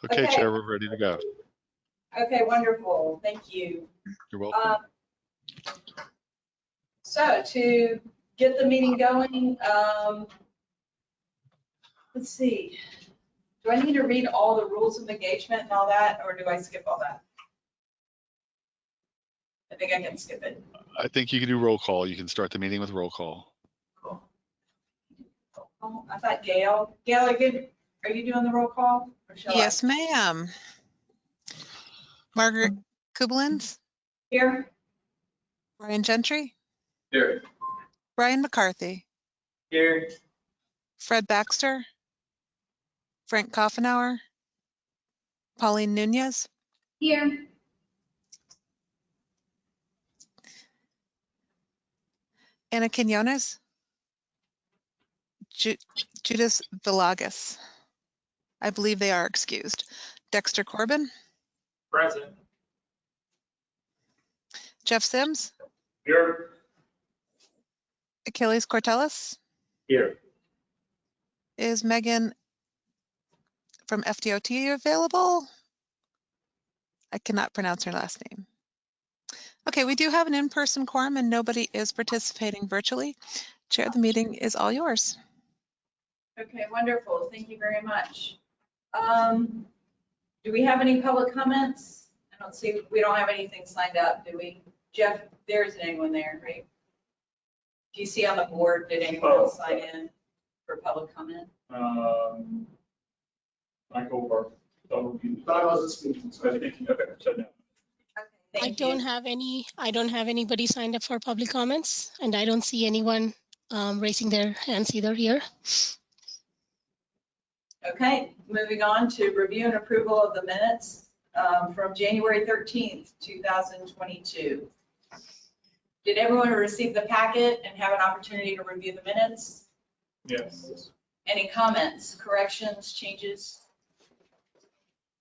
Okay, Chair, we're ready to go. Okay, wonderful. Thank you. You're welcome. So to get the meeting going, let's see. Do I need to read all the rules of engagement and all that, or do I skip all that? I think I can skip it. I think you can do roll call. You can start the meeting with roll call. Cool. Oh, I thought Gail, are you doing the roll call? Or shall Yes, ma'am. Margaret Kublins, Here. Brian Gentry, Here. Brian McCarthy, Here. Fred Baxter, Frank Koffenauer, Pauline Nunez, Here. Anna Quinones, Judith Villagas. I believe they are excused. Dexter Corbin, Present. Jeff Sims, Here. Achilles Cortellis. Here. Is Megan from FDOT available? I cannot pronounce her last name. Okay, we do have an in-person quorum and nobody is participating virtually. Chair, the meeting is all yours. Okay, wonderful. Thank you very much. Do we have any public comments? I don't see, we don't have anything signed up, do we? Jeff, there isn't anyone there, right? Do you see on the board, did anyone else sign in for public comment? Michael or but I wasn't speaking, so I think okay, so no. Okay, I don't have anybody signed up for public comments, and I don't see anyone raising their hands either here. Okay, moving on to review and approval of the minutes from January 13th, 2022. Did everyone receive the packet and have an opportunity to review the minutes? Yes. Any comments, corrections, changes?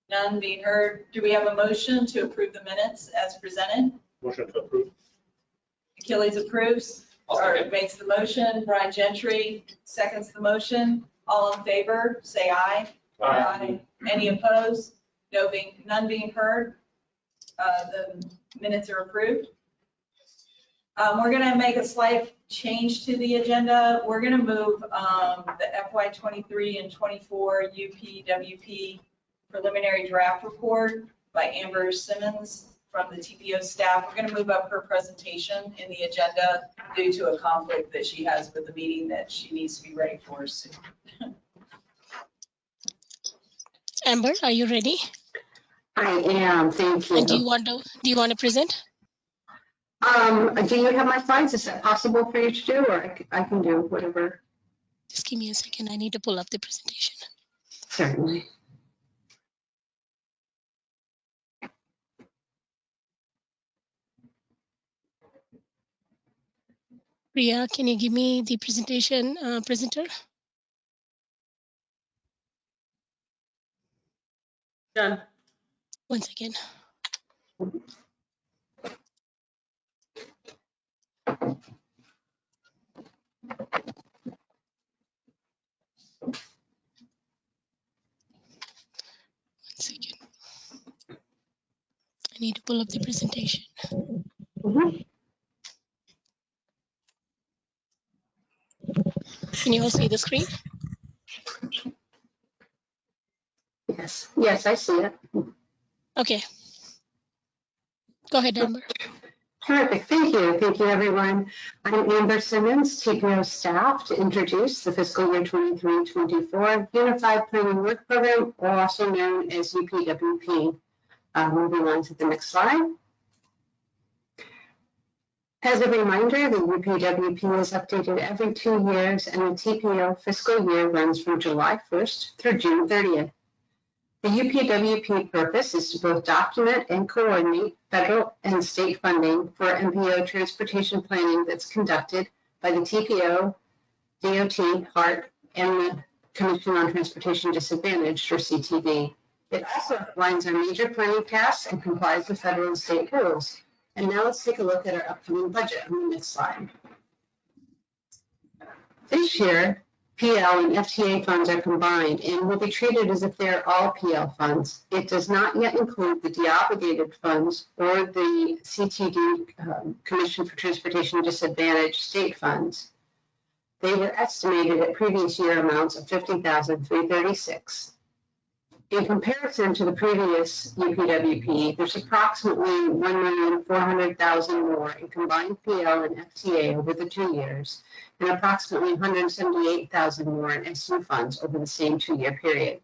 None being heard. Do we have a motion to approve the minutes as presented? Motion to approve. Achilles approves, or makes the motion. Brian Gentry seconds the motion. All in favor, say aye. Aye. Any opposed? None being heard. The minutes are approved. We're going to make a slight change to the agenda. We're going to move the FY23 and 24 UPWP preliminary draft report by Amber Simmons from the TPO staff. We're going to move up her presentation in the agenda due to a conflict that she has with the meeting that she needs to be ready for soon. Amber, are you ready? I am, thank you. And do you want to present? Do you have my slides? Is that possible for you to do, or I can do whatever? Just give me a second. I need to pull up the presentation. Certainly. Priya, can you give me the presentation presenter? Done. 1 second. I need to pull up the presentation. Can you all see the screen? Yes, I see it. Okay. Go ahead, Amber. Terrific, thank you everyone. I'm Amber Simmons, TPO staff, to introduce the fiscal year 23-24 Unified Planning Work Program, or also known as UPWP. Moving on to the next slide. As a reminder, the UPWP is updated every 2 years, and the TPO fiscal year runs from July 1st through June 30th. The UPWP purpose is to both document and coordinate federal and state funding for MPO transportation planning that's conducted by the TPO, DOT, HART, and the Commission on Transportation Disadvantaged, or CTD. It also outlines our major planning tasks and complies with federal and state rules. And now let's take a look at our upcoming budget on the next slide. This year, PL and FTA funds are combined and will be treated as if they are all PL funds. It does not yet include the deobligated funds or the CTD, Commission for Transportation Disadvantaged state funds. They were estimated at previous year amounts of $50,336. In comparison to the previous UPWP, there's approximately $1,400,000 more in combined PL and FTA over the 2 years, and approximately $178,000 more in SU funds over the same 2-year period.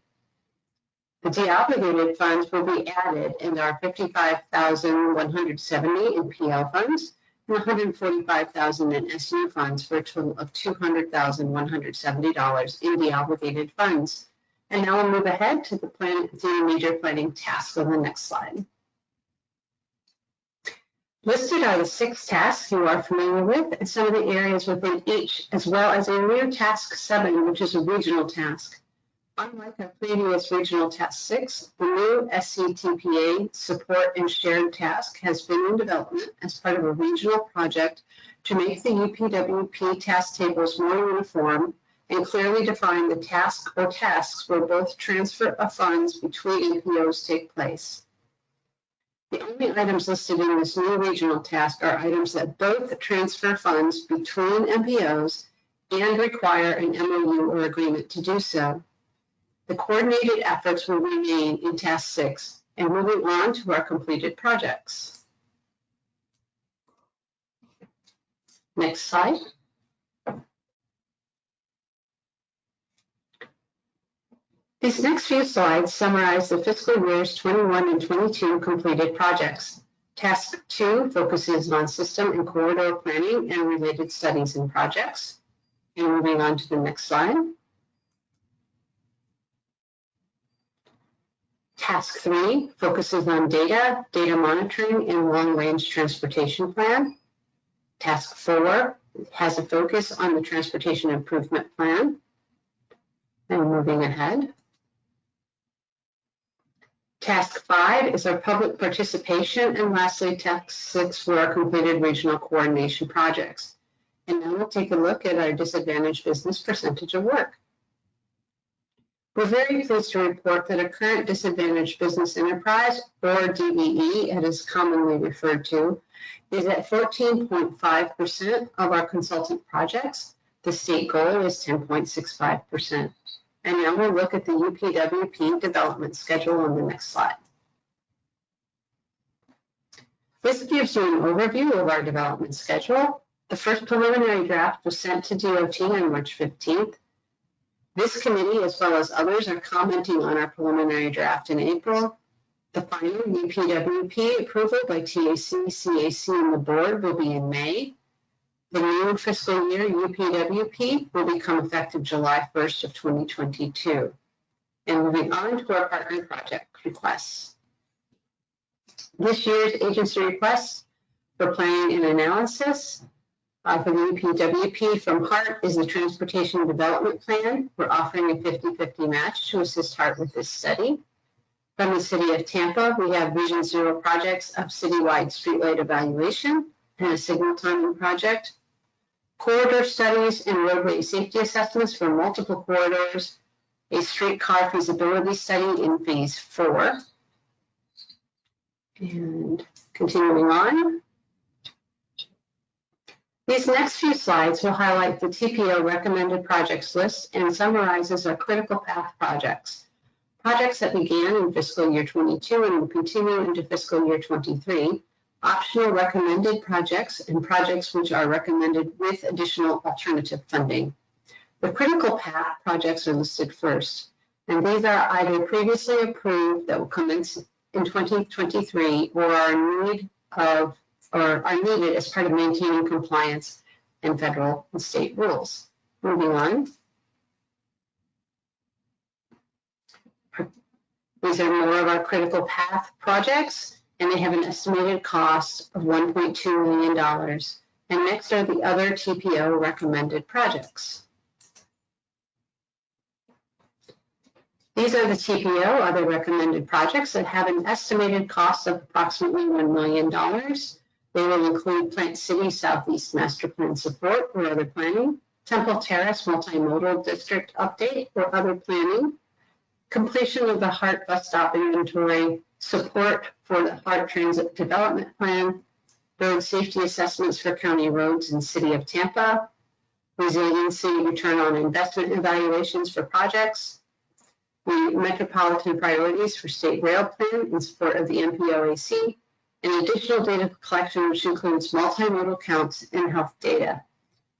The deobligated funds will be added and are $55,170 in PL funds and $145,000 in SU funds for a total of $200,170 in deobligated funds. And now we'll move ahead to the major planning tasks on the next slide. Listed are the 6 tasks you are familiar with and some of the areas within each, as well as a new task 7, which is a regional task. Unlike our previous regional task 6, the new SCTPA support and shared task has been in development as part of a regional project to make the UPWP task tables more uniform and clearly define the task or tasks where both transfer of funds between MPOs take place. The only items listed in this new regional task are items that both transfer funds between MPOs and require an MOU or agreement to do so. The coordinated efforts will remain in task 6 and moving on to our completed projects. Next slide. These next few slides summarize the fiscal years 21 and 22 completed projects. Task 2 focuses on system and corridor planning and related studies and projects. And moving on to the next slide. Task 3 focuses on data monitoring, and long-range transportation plan. Task 4 has a focus on the transportation improvement plan. And moving ahead. Task 5 is our public participation, and lastly, task 6 for our completed regional coordination projects. And now we'll take a look at our disadvantaged business percentage of work. We're very pleased to report that our current disadvantaged business enterprise, or DBE, as it is commonly referred to, is at 14.5% of our consultant projects. The state goal is 10.65%. And now we'll look at the UPWP development schedule on the next slide. This gives you an overview of our development schedule. The first preliminary draft was sent to DOT on March 15th. This committee, as well as others, are commenting on our preliminary draft in April. The final UPWP approval by TAC, CAC, and the board will be in May. The new fiscal year UPWP will become effective July 1st of 2022. And moving on to our partner project requests. This year's agency requests for planning and analysis for the UPWP from HART is the Transportation Development Plan. We're offering a 50-50 match to assist HART with this study. From the City of Tampa, we have Vision Zero projects of citywide streetlight evaluation and a signal timing project. Corridor studies and roadway safety assessments for multiple corridors, a streetcar feasibility study in phase 4. And continuing on. These next few slides will highlight the TPO recommended projects list and summarizes our critical path projects. Projects that began in fiscal year 22 and will continue into fiscal year 23. Optional recommended projects and projects which are recommended with additional alternative funding. The critical path projects are listed first, and these are either previously approved that will commence in 2023 or are needed as part of maintaining compliance and federal and state rules. Moving on. These are more of our critical path projects, and they have an estimated cost of $1.2 million. And next are the other TPO recommended projects. These are the TPO other recommended projects that have an estimated cost of approximately $1 million. They will include Plant City Southeast Master Plan support or other planning, Temple Terrace Multimodal District Update or other planning, completion of the HART bus stop inventory, support for the HART Transit Development Plan, road safety assessments for county roads in City of Tampa, resiliency return on investment evaluations for projects, the metropolitan priorities for state rail plan in support of the MPOAC, and additional data collection, which includes multimodal counts and health data.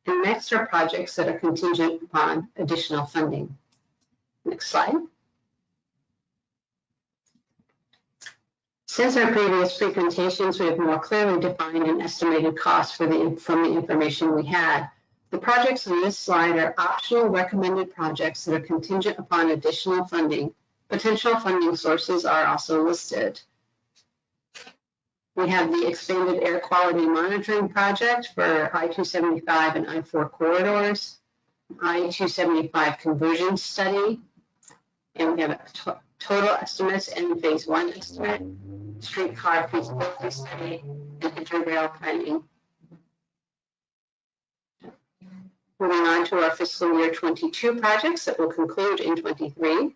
And next are projects that are contingent upon additional funding. Next slide. Since our previous presentations, we have more clearly defined and estimated costs from the information we had. The projects on this slide are optional recommended projects that are contingent upon additional funding. Potential funding sources are also listed. We have the expanded air quality monitoring project for I-275 and I-4 corridors, I-275 conversion study, and we have a total estimates and phase 1 estimate, streetcar feasibility study, and interrail planning. Moving on to our fiscal year 22 projects that will conclude in 23.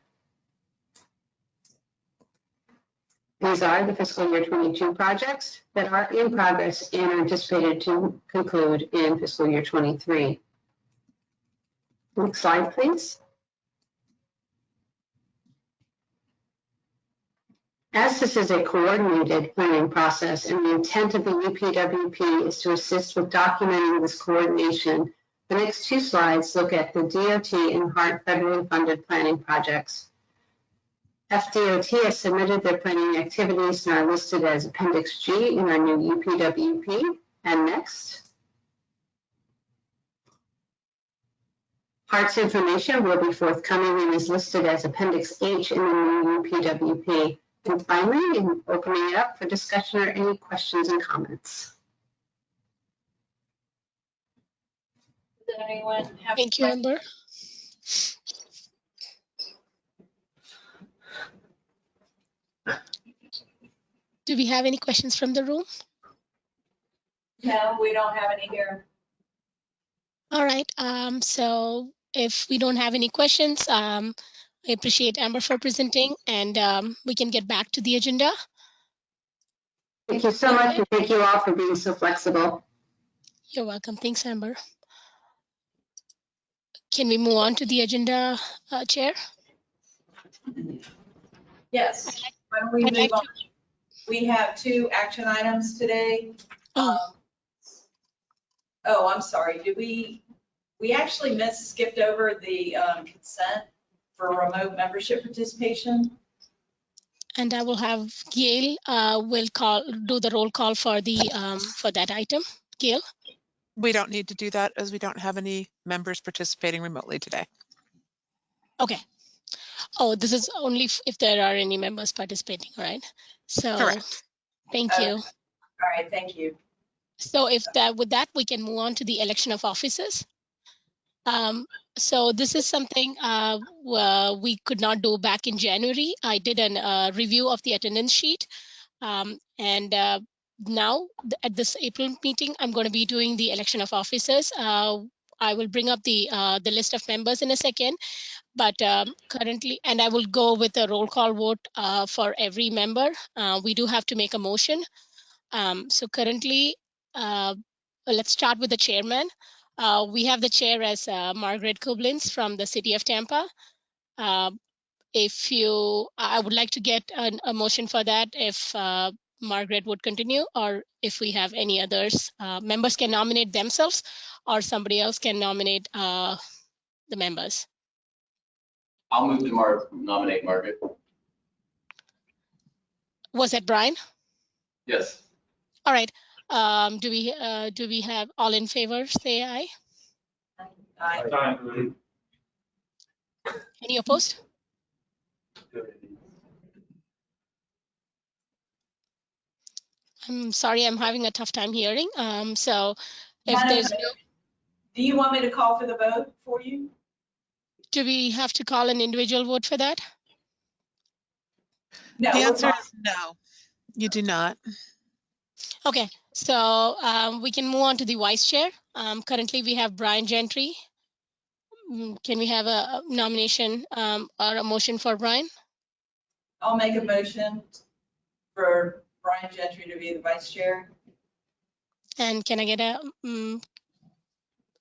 These are the fiscal year 22 projects that are in progress and are anticipated to conclude in fiscal year 23. Next slide, please. As this is a coordinated planning process and the intent of the UPWP is to assist with documenting this coordination, the next 2 slides look at the DOT and HART federally funded planning projects. FDOT has submitted their planning activities and are listed as Appendix G in our new UPWP. And next. HART's information will be forthcoming and is listed as Appendix H in the new UPWP. And finally, in opening it up for discussion or any questions and comments. Does anyone have? Thank you, Amber. Do we have any questions from the room? No, we don't have any here. All right. So if we don't have any questions, I appreciate Amber for presenting, and we can get back to the agenda. Thank you so much, and thank you all for being so flexible. You're welcome. Thanks, Amber. Can we move on to the agenda, Chair? Yes. Why don't we move on? We have 2 action items today. Oh, I'm sorry. Did we actually skipped over the consent for remote membership participation? And I will have Gail do the roll call for that item. Gail? We don't need to do that as we don't have any members participating remotely today. Okay. Oh, this is only if there are any members participating, right? So, correct. Thank you. All right, thank you. So with that, we can move on to the election of officers. So this is something we could not do back in January. I did a review of the attendance sheet. Now at this April meeting, I'm going to be doing the election of officers. I will bring up the list of members in a second, but currently, and I will go with a roll call vote for every member. We do have to make a motion. So currently, let's start with the chairman. We have the chair as Margaret Kublins from the City of Tampa. I would like to get a motion for that if Margaret would continue, or if we have any others. Members can nominate themselves, or somebody else can nominate the members. I'll move to nominate Margaret. Was that Brian? Yes. All right. Do we have all in favor? Say aye. Aye. Any opposed? I'm sorry, I'm having a tough time hearing. So if there's no. Do you want me to call for the vote for you? Do we have to call an individual vote for that? No. The answer is no, you do not. Okay, so we can move on to the vice chair. Currently we have Brian Gentry. can we have a nomination or a motion for Brian? I'll make a motion for Brian Gentry to be the vice chair. And can I get a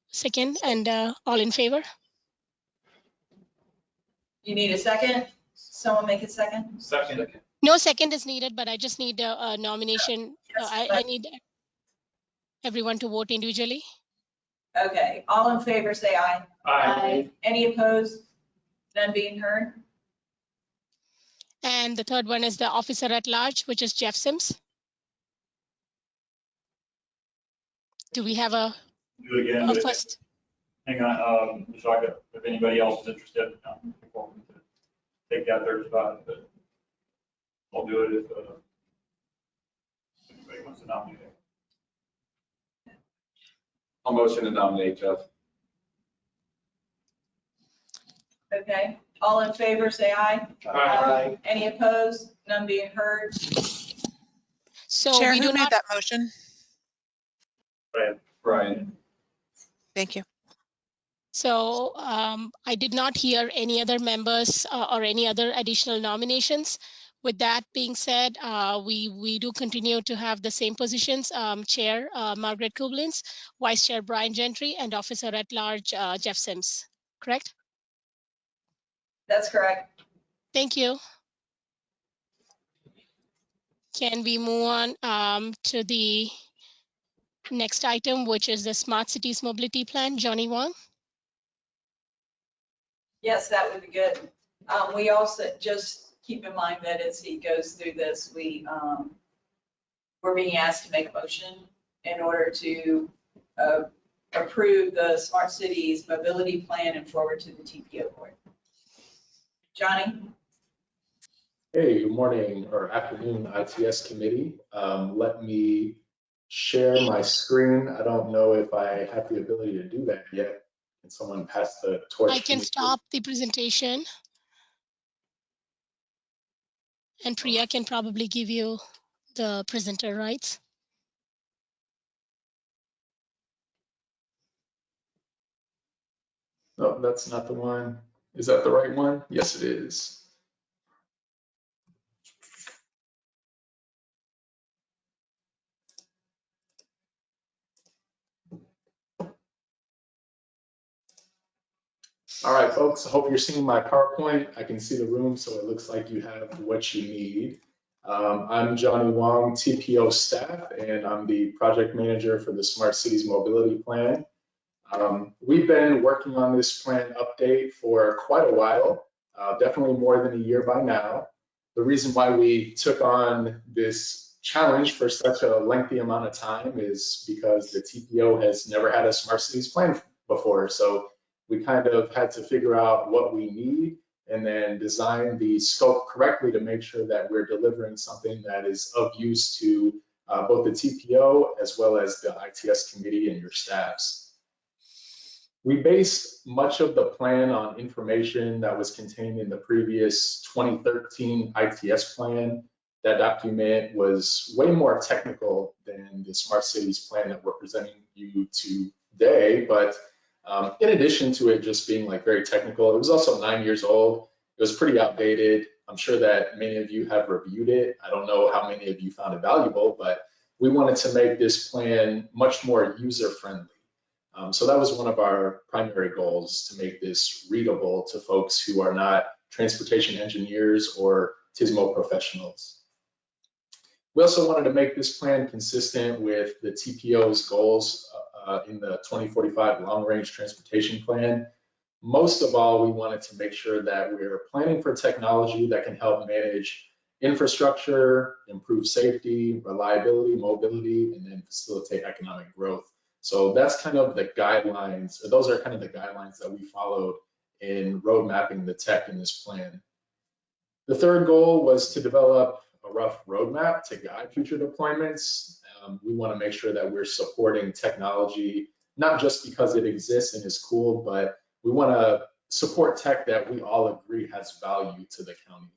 second? And all in favor? You need a second? Someone make a second? Second. No second is needed, but I just need a nomination. Yes, I need everyone to vote individually. Okay, all in favor, say aye. Aye. Any opposed? None being heard? And the third one is the officer at large, which is Jeff Sims. Do we have a Do it again, but first? hang on, Shaka, if anybody else is interested, I'm welcome to take that third spot, but I'll do it if anybody wants to nominate. I'll motion to nominate Jeff. Okay, all in favor, say aye. Aye. Any opposed? None being heard? So Chair, we who do made not. that motion? Brian. Thank you. So I did not hear any other members or any other additional nominations. With that being said, we do continue to have the same positions, Chair Margaret Kublins, Vice Chair Brian Gentry, and Officer at Large Jeff Sims, correct? That's correct. Thank you. Can we move on to the next item, which is the Smart Cities Mobility Plan? Johnny Wong. Yes, that would be good. We also, just keep in mind that as he goes through this, we're being asked to make a motion in order to approve the Smart Cities Mobility Plan and forward to the TPO board. Johnny? Hey, good morning or afternoon, ITS committee. Let me share my screen. I don't know if I have the ability to do that yet. Can someone pass the torch? I can stop the presentation. And Priya can probably give you the presenter rights. No, that's not the one. Is that the right one? Yes, it is. All right, folks, I hope you're seeing my PowerPoint. I can see the room, so it looks like you have what you need. I'm Johnny Wong, TPO staff, and I'm the project manager for the Smart Cities Mobility Plan. We've been working on this plan update for quite a while, definitely more than a year by now. The reason why we took on this challenge for such a lengthy amount of time is because the TPO has never had a Smart Cities plan before. So we kind of had to figure out what we need and then design the scope correctly to make sure that we're delivering something that is of use to both the TPO as well as the ITS committee and your staffs. We based much of the plan on information that was contained in the previous 2013 ITS plan. That document was way more technical than the Smart Cities plan that we're presenting you today, but in addition to it just being like very technical, it was also 9 years old. It was pretty outdated. I'm sure that many of you have reviewed it. I don't know how many of you found it valuable, but we wanted to make this plan much more user-friendly. So that was one of our primary goals, to make this readable to folks who are not transportation engineers or TSMO professionals. We also wanted to make this plan consistent with the TPO's goals in the 2045 long-range transportation plan. Most of all, we wanted to make sure that we're planning for technology that can help manage infrastructure, improve safety, reliability, mobility, and then facilitate economic growth. So that's kind of the guidelines, or those are kind of the guidelines that we followed in road mapping the tech in this plan. The third goal was to develop a rough roadmap to guide future deployments. We want to make sure that we're supporting technology, not just because it exists and is cool, but we want to support tech that we all agree has value to the county.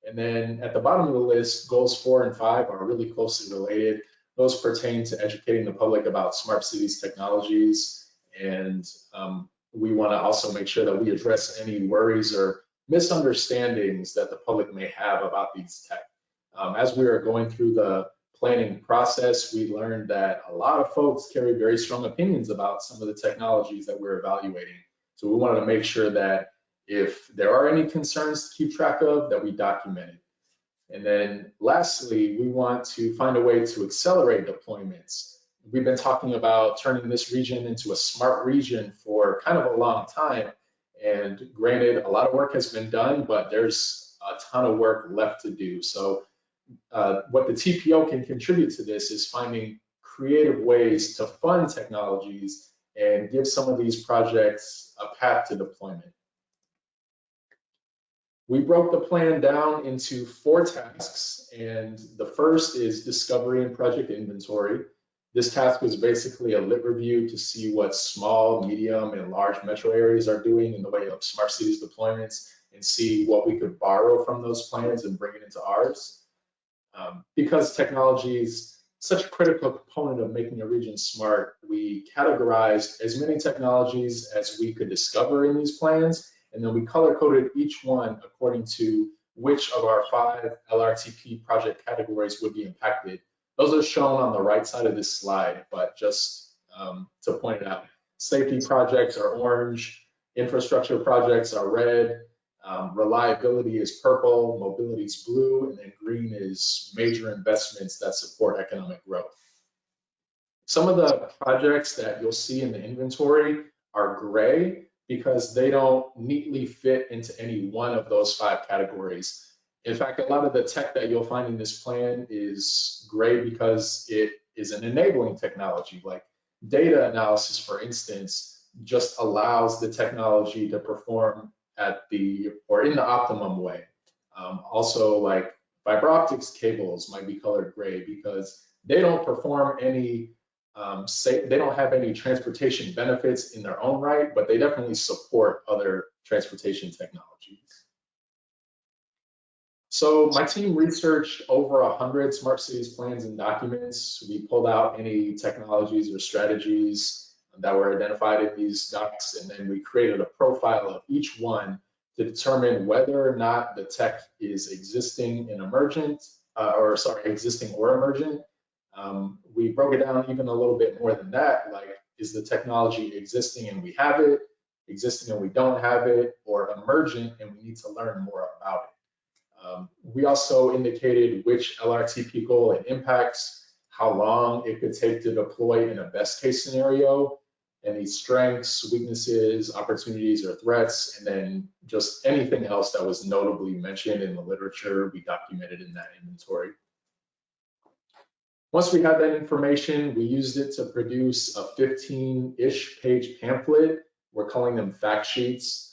And then at the bottom of the list, goals 4 and 5 are really closely related. Those pertain to educating the public about smart cities technologies and we want to also make sure that we address any worries or misunderstandings that the public may have about these tech. As we are going through the planning process, we learned that a lot of folks carry very strong opinions about some of the technologies that we're evaluating. So we wanted to make sure that if there are any concerns to keep track of, that we document it. And then lastly, we want to find a way to accelerate deployments. We've been talking about turning this region into a smart region for kind of a long time. And granted, a lot of work has been done, but there's a ton of work left to do. So what the TPO can contribute to this is finding creative ways to fund technologies and give some of these projects a path to deployment. We broke the plan down into 4 tasks, and the first is discovery and project inventory. This task was basically a lit review to see what small, medium, and large metro areas are doing in the way of smart cities deployments and see what we could borrow from those plans and bring it into ours. Because technology is such a critical component of making a region smart, we categorized as many technologies as we could discover in these plans, and then we color-coded each one according to which of our 5 LRTP project categories would be impacted. Those are shown on the right side of this slide, but just to point it out, safety projects are orange, infrastructure projects are red, reliability is purple, mobility is blue, and then green is major investments that support economic growth. Some of the projects that you'll see in the inventory are gray because they don't neatly fit into any one of those 5 categories. In fact, a lot of the tech that you'll find in this plan is gray because it is an enabling technology, like data analysis, for instance, just allows the technology to perform at the, or in the optimum way. Also, like fiber optics cables might be colored gray because they don't perform any, they don't have any transportation benefits in their own right, but they definitely support other transportation technologies. So my team researched over 100 smart cities plans and documents. We pulled out any technologies or strategies that were identified in these docs, and then we created a profile of each one to determine whether or not the tech is existing and emergent, existing or emergent. We broke it down even a little bit more than that, like is the technology existing and we have it, existing and we don't have it, or emergent and we need to learn more about it. We also indicated which LRTP goal it impacts, how long it could take to deploy in a best case scenario, any strengths, weaknesses, opportunities, or threats, and then just anything else that was notably mentioned in the literature we documented in that inventory. Once we had that information, we used it to produce a 15-ish page pamphlet. We're calling them fact sheets.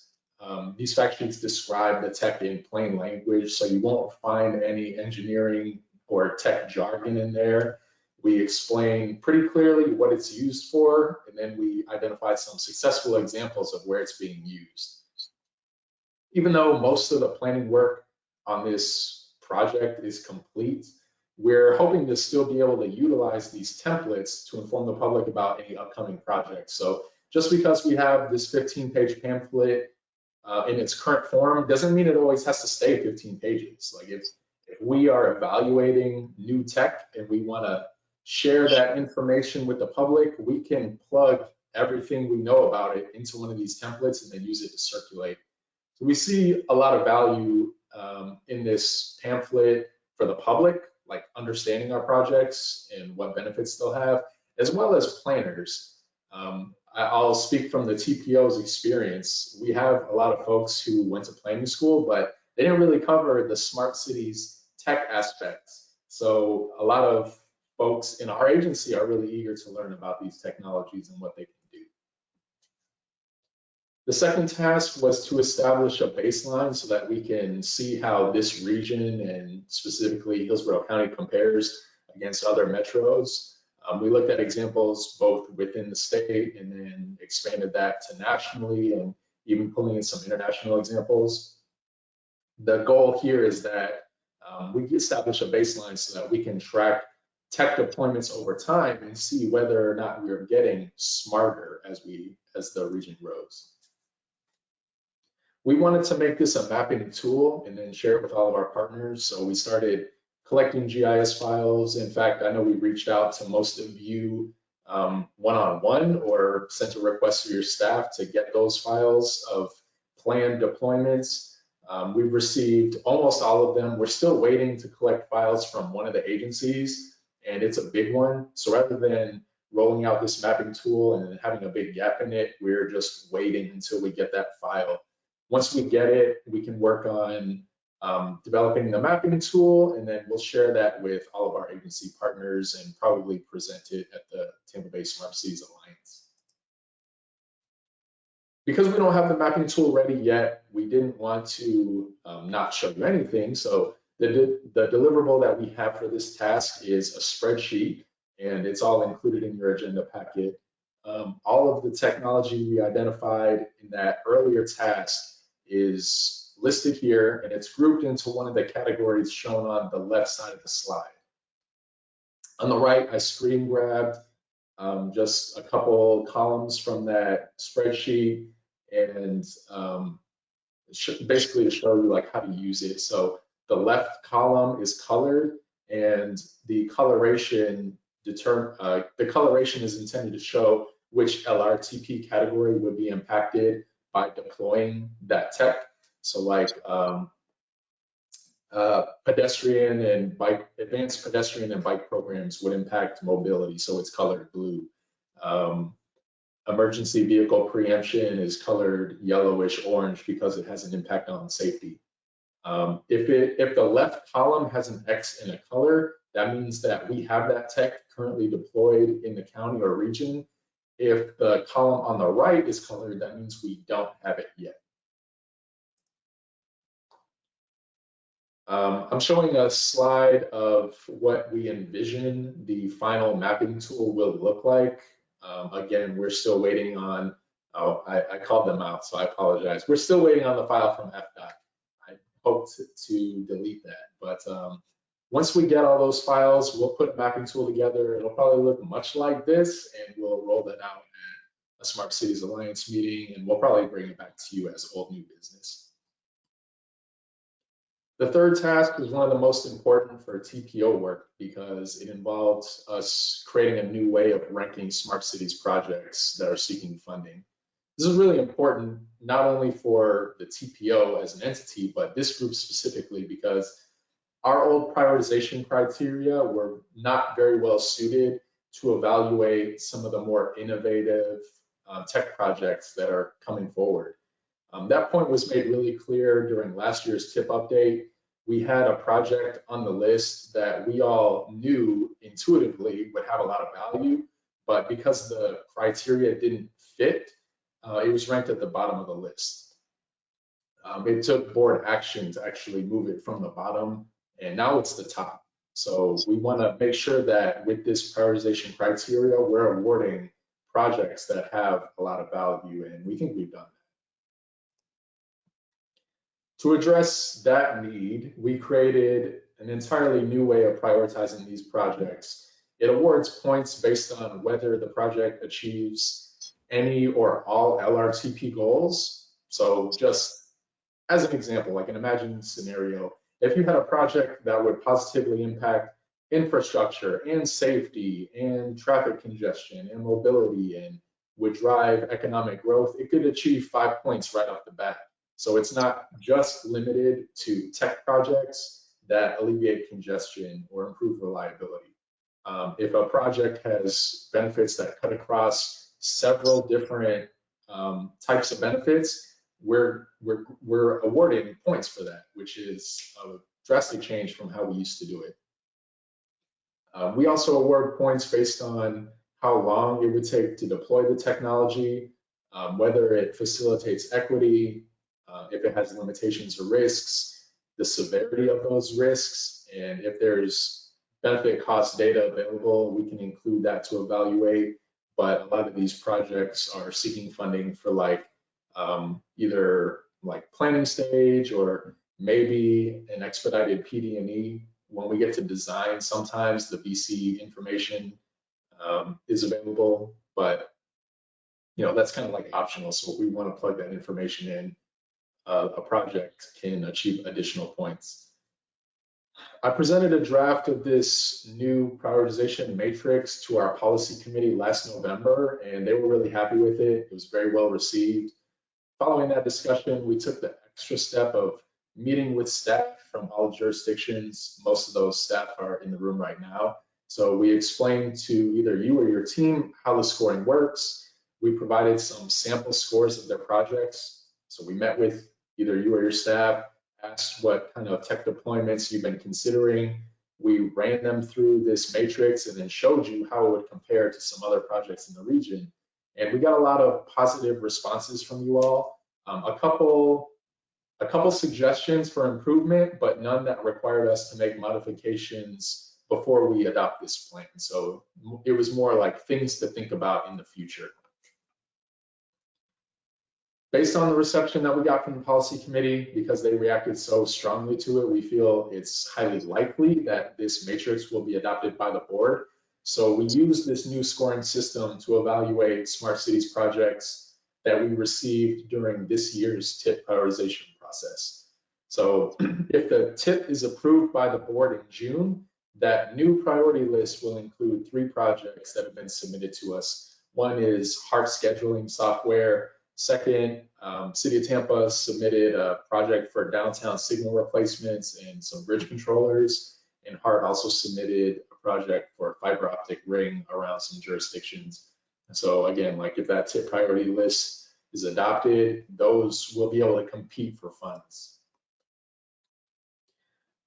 These fact sheets describe the tech in plain language, so you won't find any engineering or tech jargon in there. We explain pretty clearly what it's used for, and then we identify some successful examples of where it's being used. Even though most of the planning work on this project is complete, we're hoping to still be able to utilize these templates to inform the public about any upcoming projects. So just because we have this 15-page pamphlet in its current form doesn't mean it always has to stay 15 pages. Like if we are evaluating new tech and we want to share that information with the public, we can plug everything we know about it into one of these templates and then use it to circulate. So we see a lot of value in this pamphlet for the public, like understanding our projects and what benefits they'll have, as well as planners. I'll speak from the TPO's experience. We have a lot of folks who went to planning school, but they didn't really cover the smart cities tech aspects. So a lot of folks in our agency are really eager to learn about these technologies and what they can do. The second task was to establish a baseline so that we can see how this region and specifically Hillsborough County compares against other metros. We looked at examples both within the state and then expanded that to nationally and even pulling in some international examples. The goal here is that we establish a baseline so that we can track tech deployments over time and see whether or not we're getting smarter as the region grows. We wanted to make this a mapping tool and then share it with all of our partners. So we started collecting GIS files. In fact, I know we reached out to most of you one-on-one or sent a request to your staff to get those files of planned deployments. We've received almost all of them. We're still waiting to collect files from one of the agencies, and it's a big one. So rather than rolling out this mapping tool and then having a big gap in it, we're just waiting until we get that file. Once we get it, we can work on developing the mapping tool, and then we'll share that with all of our agency partners and probably present it at the Tampa Bay Smart Cities Alliance. Because we don't have the mapping tool ready yet, we didn't want to not show you anything. So the deliverable that we have for this task is a spreadsheet, and it's all included in your agenda packet. All of the technology we identified in that earlier task is listed here, and it's grouped into one of the categories shown on the left side of the slide. On the right, I screen grabbed just a couple columns from that spreadsheet, and basically to show you like how to use it. So the left column is colored, and the coloration is intended to show which Lrtp category would be impacted by deploying that tech. So like pedestrian and bike, advanced pedestrian and bike programs would impact mobility, so it's colored blue. Emergency vehicle preemption is colored yellowish orange because it has an impact on safety. If the left column has an X in a color, that means that we have that tech currently deployed in the county or region. If the column on the right is colored, that means we don't have it yet. I'm showing a slide of what we envision the final mapping tool will look like. Again, we're still waiting on, I called them out, so I apologize. We're still waiting on the file from FDOT. I hope to delete that, but once we get all those files, we'll put a mapping tool together. It'll probably look much like this, and we'll roll that out at a Smart Cities Alliance meeting, and we'll probably bring it back to you as old new business. The third task is one of the most important for TPO work because it involves us creating a new way of ranking smart cities projects that are seeking funding. This is really important not only for the TPO as an entity, but this group specifically because our old prioritization criteria were not very well suited to evaluate some of the more innovative tech projects that are coming forward. That point was made really clear during last year's TIP update. We had a project on the list that we all knew intuitively would have a lot of value, but because the criteria didn't fit, it was ranked at the bottom of the list. It took board action to actually move it from the bottom, and now it's the top. So we want to make sure that with this prioritization criteria, we're awarding projects that have a lot of value, and we think we've done that. To address that need, we created an entirely new way of prioritizing these projects. It awards points based on whether the project achieves any or all Lrtp goals. So just as an example, like an imagined scenario, if you had a project that would positively impact infrastructure and safety and traffic congestion and mobility and would drive economic growth, it could achieve 5 points right off the bat. So it's not just limited to tech projects that alleviate congestion or improve reliability. If a project has benefits that cut across several different types of benefits, we're awarding points for that, which is a drastic change from how we used to do it. We also award points based on how long it would take to deploy the technology, whether it facilitates equity, if it has limitations or risks, the severity of those risks, and if there's benefit cost data available, we can include that to evaluate. But a lot of these projects are seeking funding for like either like planning stage or maybe an expedited PD&E when we get to design, sometimes the BC information is available, but that's kind of like optional. So if we want to plug that information in, a project can achieve additional points. I presented a draft of this new prioritization matrix to our policy committee last November, and they were really happy with it. It was very well received. Following that discussion, we took the extra step of meeting with staff from all jurisdictions. Most of those staff are in the room right now. So we explained to either you or your team how the scoring works. We provided some sample scores of their projects. So we met with either you or your staff, asked what kind of tech deployments you've been considering. We ran them through this matrix and then showed you how it would compare to some other projects in the region. And we got a lot of positive responses from you all. A couple suggestions for improvement, but none that required us to make modifications before we adopt this plan. So it was more like things to think about in the future. Based on the reception that we got from the policy committee, because they reacted so strongly to it, we feel it's highly likely that this matrix will be adopted by the board. So we use this new scoring system to evaluate smart cities projects that we received during this year's TIP prioritization process. So if the TIP is approved by the board in June, that new priority list will include 3 projects that have been submitted to us. One is HART scheduling software. Second, City of Tampa submitted a project for downtown signal replacements and some bridge controllers. And HART also submitted a project for a fiber optic ring around some jurisdictions. So again, like if that TIP priority list is adopted, those will be able to compete for funds.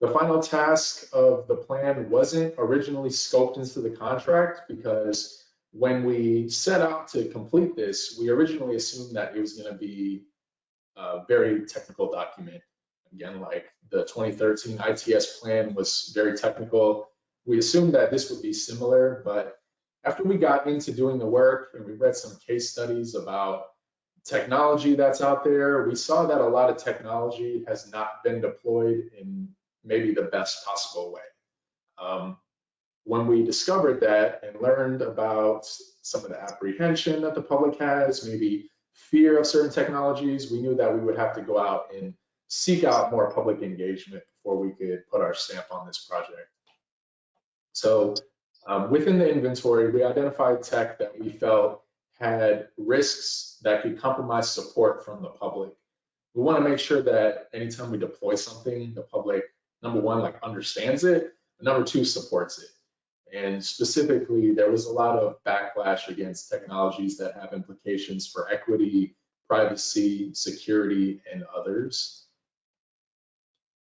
The final task of the plan wasn't originally scoped into the contract because when we set out to complete this, we originally assumed that it was going to be a very technical document. Again, like the 2013 ITS plan was very technical. We assumed that this would be similar, but after we got into doing the work and we read some case studies about technology that's out there, we saw that a lot of technology has not been deployed in maybe the best possible way. When we discovered that and learned about some of the apprehension that the public has, maybe fear of certain technologies, we knew that we would have to go out and seek out more public engagement before we could put our stamp on this project. So within the inventory, we identified tech that we felt had risks that could compromise support from the public. We want to make sure that anytime we deploy something, the public, number one, like understands it, and number two, supports it. And specifically, there was a lot of backlash against technologies that have implications for equity, privacy, security, and others.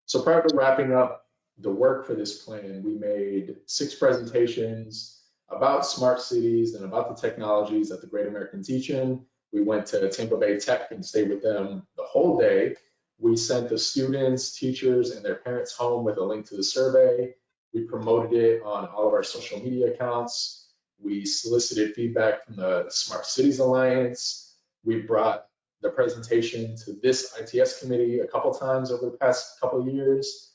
So prior to wrapping up the work for this plan, we made 6 presentations about smart cities and about the technologies at the Great American Teach-In. We went to Tampa Bay Tech and stayed with them the whole day. We sent the students, teachers, and their parents home with a link to the survey. We promoted it on all of our social media accounts. We solicited feedback from the Smart Cities Alliance. We brought the presentation to this ITS committee a couple times over the past couple of years.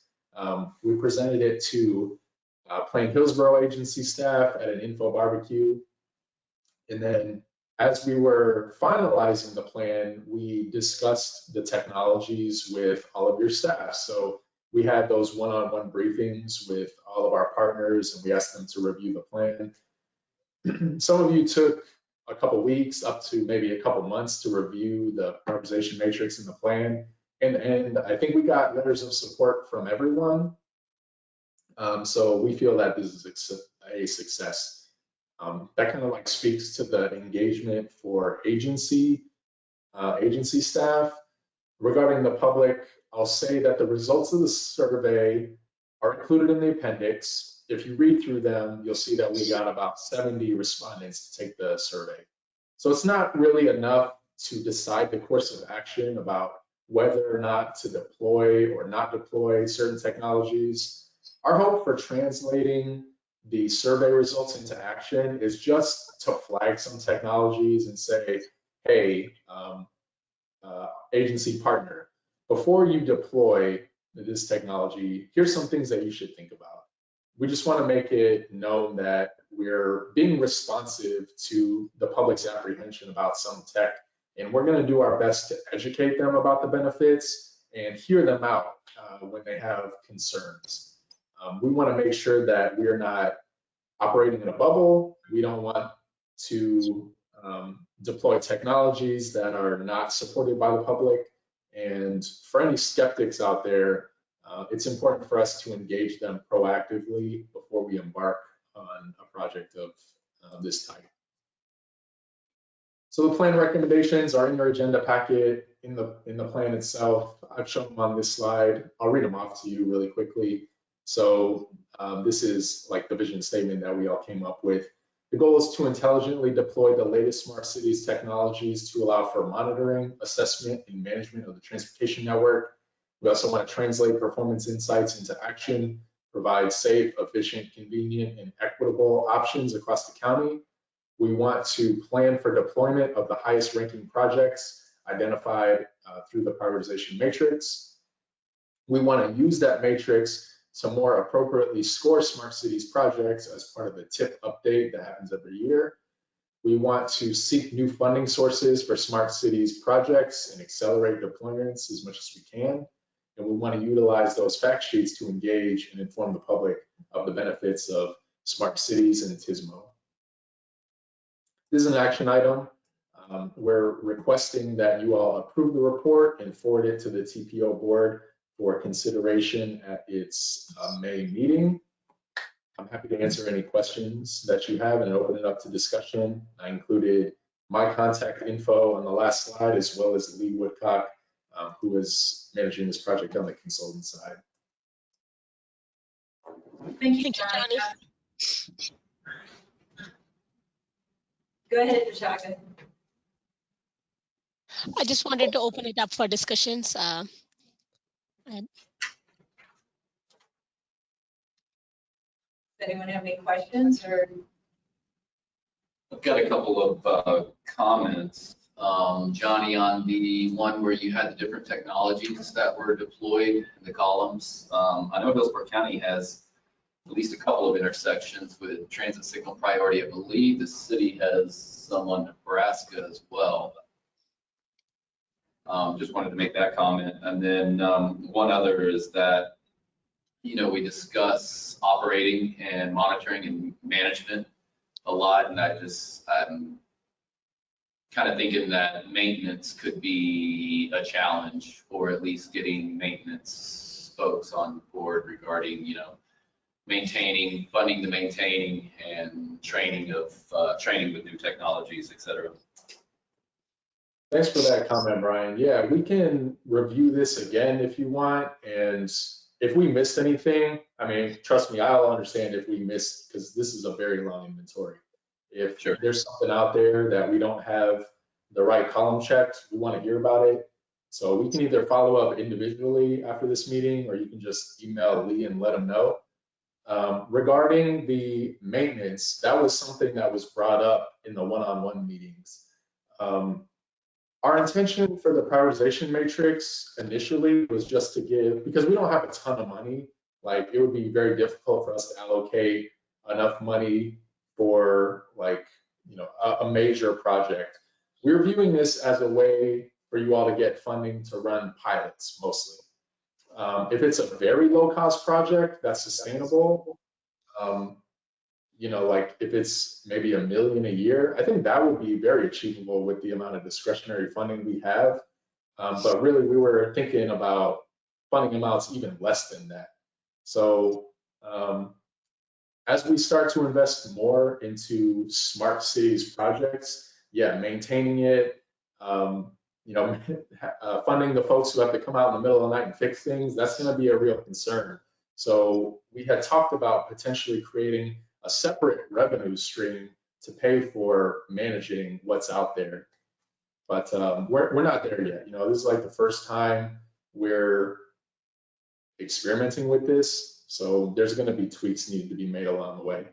We presented it to Plain Hillsborough agency staff at an info barbecue. And then as we were finalizing the plan, we discussed the technologies with all of your staff. So we had those one-on-one briefings with all of our partners, and we asked them to review the plan. Some of you took a couple weeks up to maybe a couple months to review the prioritization matrix and the plan. And I think we got letters of support from everyone. So we feel that this is a success. That kind of like speaks to the engagement for agency staff. Regarding the public, I'll say that the results of the survey are included in the appendix. If you read through them, you'll see that we got about 70 respondents to take the survey. So it's not really enough to decide the course of action about whether or not to deploy or not deploy certain technologies. Our hope for translating the survey results into action is just to flag some technologies and say, hey, agency partner, before you deploy, this technology, here's some things that you should think about. We just want to make it known that we're being responsive to the public's apprehension about some tech, and we're going to do our best to educate them about the benefits and hear them out when they have concerns. We want to make sure that we're not operating in a bubble. We don't want to deploy technologies that are not supported by the public. And for any skeptics out there, it's important for us to engage them proactively before we embark on a project of this type. So the plan recommendations are in your agenda packet in the plan itself. I've shown them on this slide. I'll read them off to you really quickly. So this is like the vision statement that we all came up with. The goal is to intelligently deploy the latest smart cities technologies to allow for monitoring, assessment, and management of the transportation network. We also want to translate performance insights into action, provide safe, efficient, convenient, and equitable options across the county. We want to plan for deployment of the highest ranking projects identified through the prioritization matrix. We want to use that matrix to more appropriately score smart cities projects as part of the TIP update that happens every year. We want to seek new funding sources for smart cities projects and accelerate deployments as much as we can. And we want to utilize those fact sheets to engage and inform the public of the benefits of smart cities and TISMO. This is an action item. We're requesting that you all approve the report and forward it to the TPO board for consideration at its May meeting. I'm happy to answer any questions that you have and open it up to discussion. I included my contact info on the last slide, as well as Lee Woodcock, who is managing this project on the consultant side. Thank you, Thank you, Johnny. Go ahead, Vishaka. I just wanted to open it up for discussions. Does anyone have any questions or? I've got a couple of comments. Johnny, on the one where you had the different technologies that were deployed in the columns, I know Hillsborough County has at least a couple of intersections with transit signal priority. I believe the city has some on Nebraska as well. Just wanted to make that comment. And then one other is that, you know, we discuss operating and monitoring and management a lot, and I'm kind of thinking that maintenance could be a challenge, or at least getting maintenance folks on board regarding, you know, maintaining, funding the maintaining, and training with new technologies, et cetera. Thanks for that comment, Brian. Yeah, we can review this again if you want. And if we missed anything, I mean, trust me, I'll understand if we missed, because this is a very long inventory. If there's something out there that we don't have the right column checked, we want to hear about it. So we can either follow up individually after this meeting, or you can just email Lee and let him know. Regarding the maintenance, that was something that was brought up in the one-on-one meetings. Our intention for the prioritization matrix initially was just to give, because we don't have a ton of money, like it would be very difficult for us to allocate enough money for, like, you know, a major project. We're viewing this as a way for you all to get funding to run pilots mostly. If it's a very low cost project that's sustainable, you know, like if it's maybe $1 million a year, I think that would be very achievable with the amount of discretionary funding we have. But really, we were thinking about funding amounts even less than that. So as we start to invest more into smart cities projects, yeah, maintaining it, you know, funding the folks who have to come out in the middle of the night and fix things, that's going to be a real concern. So we had talked about potentially creating a separate revenue stream to pay for managing what's out there. But we're not there yet. You know, this is like the first time we're experimenting with this. So there's going to be tweaks needed to be made along the way.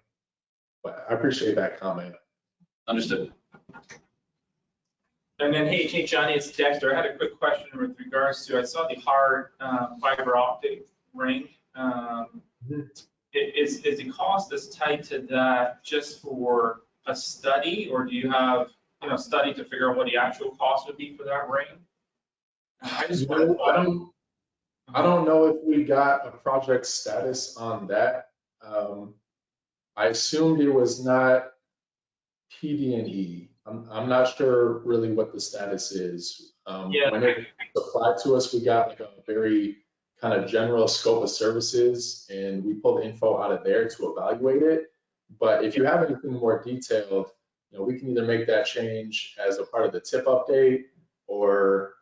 But I appreciate that comment. Understood. And then, hey, Johnny, it's Dexter. I had a quick question with regards to, I saw the hard fiber optic ring. Is the cost that's tied to that just for a study, or do you have, study to figure out what the actual cost would be for that ring? I just wanted to. I don't know if we got a project status on that. I assumed it was not PD&E. I'm not sure really what the status is. Yeah. When it applied to us, we got like a very kind of general scope of services, and we pulled the info out of there to evaluate it. But if you have anything more detailed, we can either make that change as a part of the tip update, or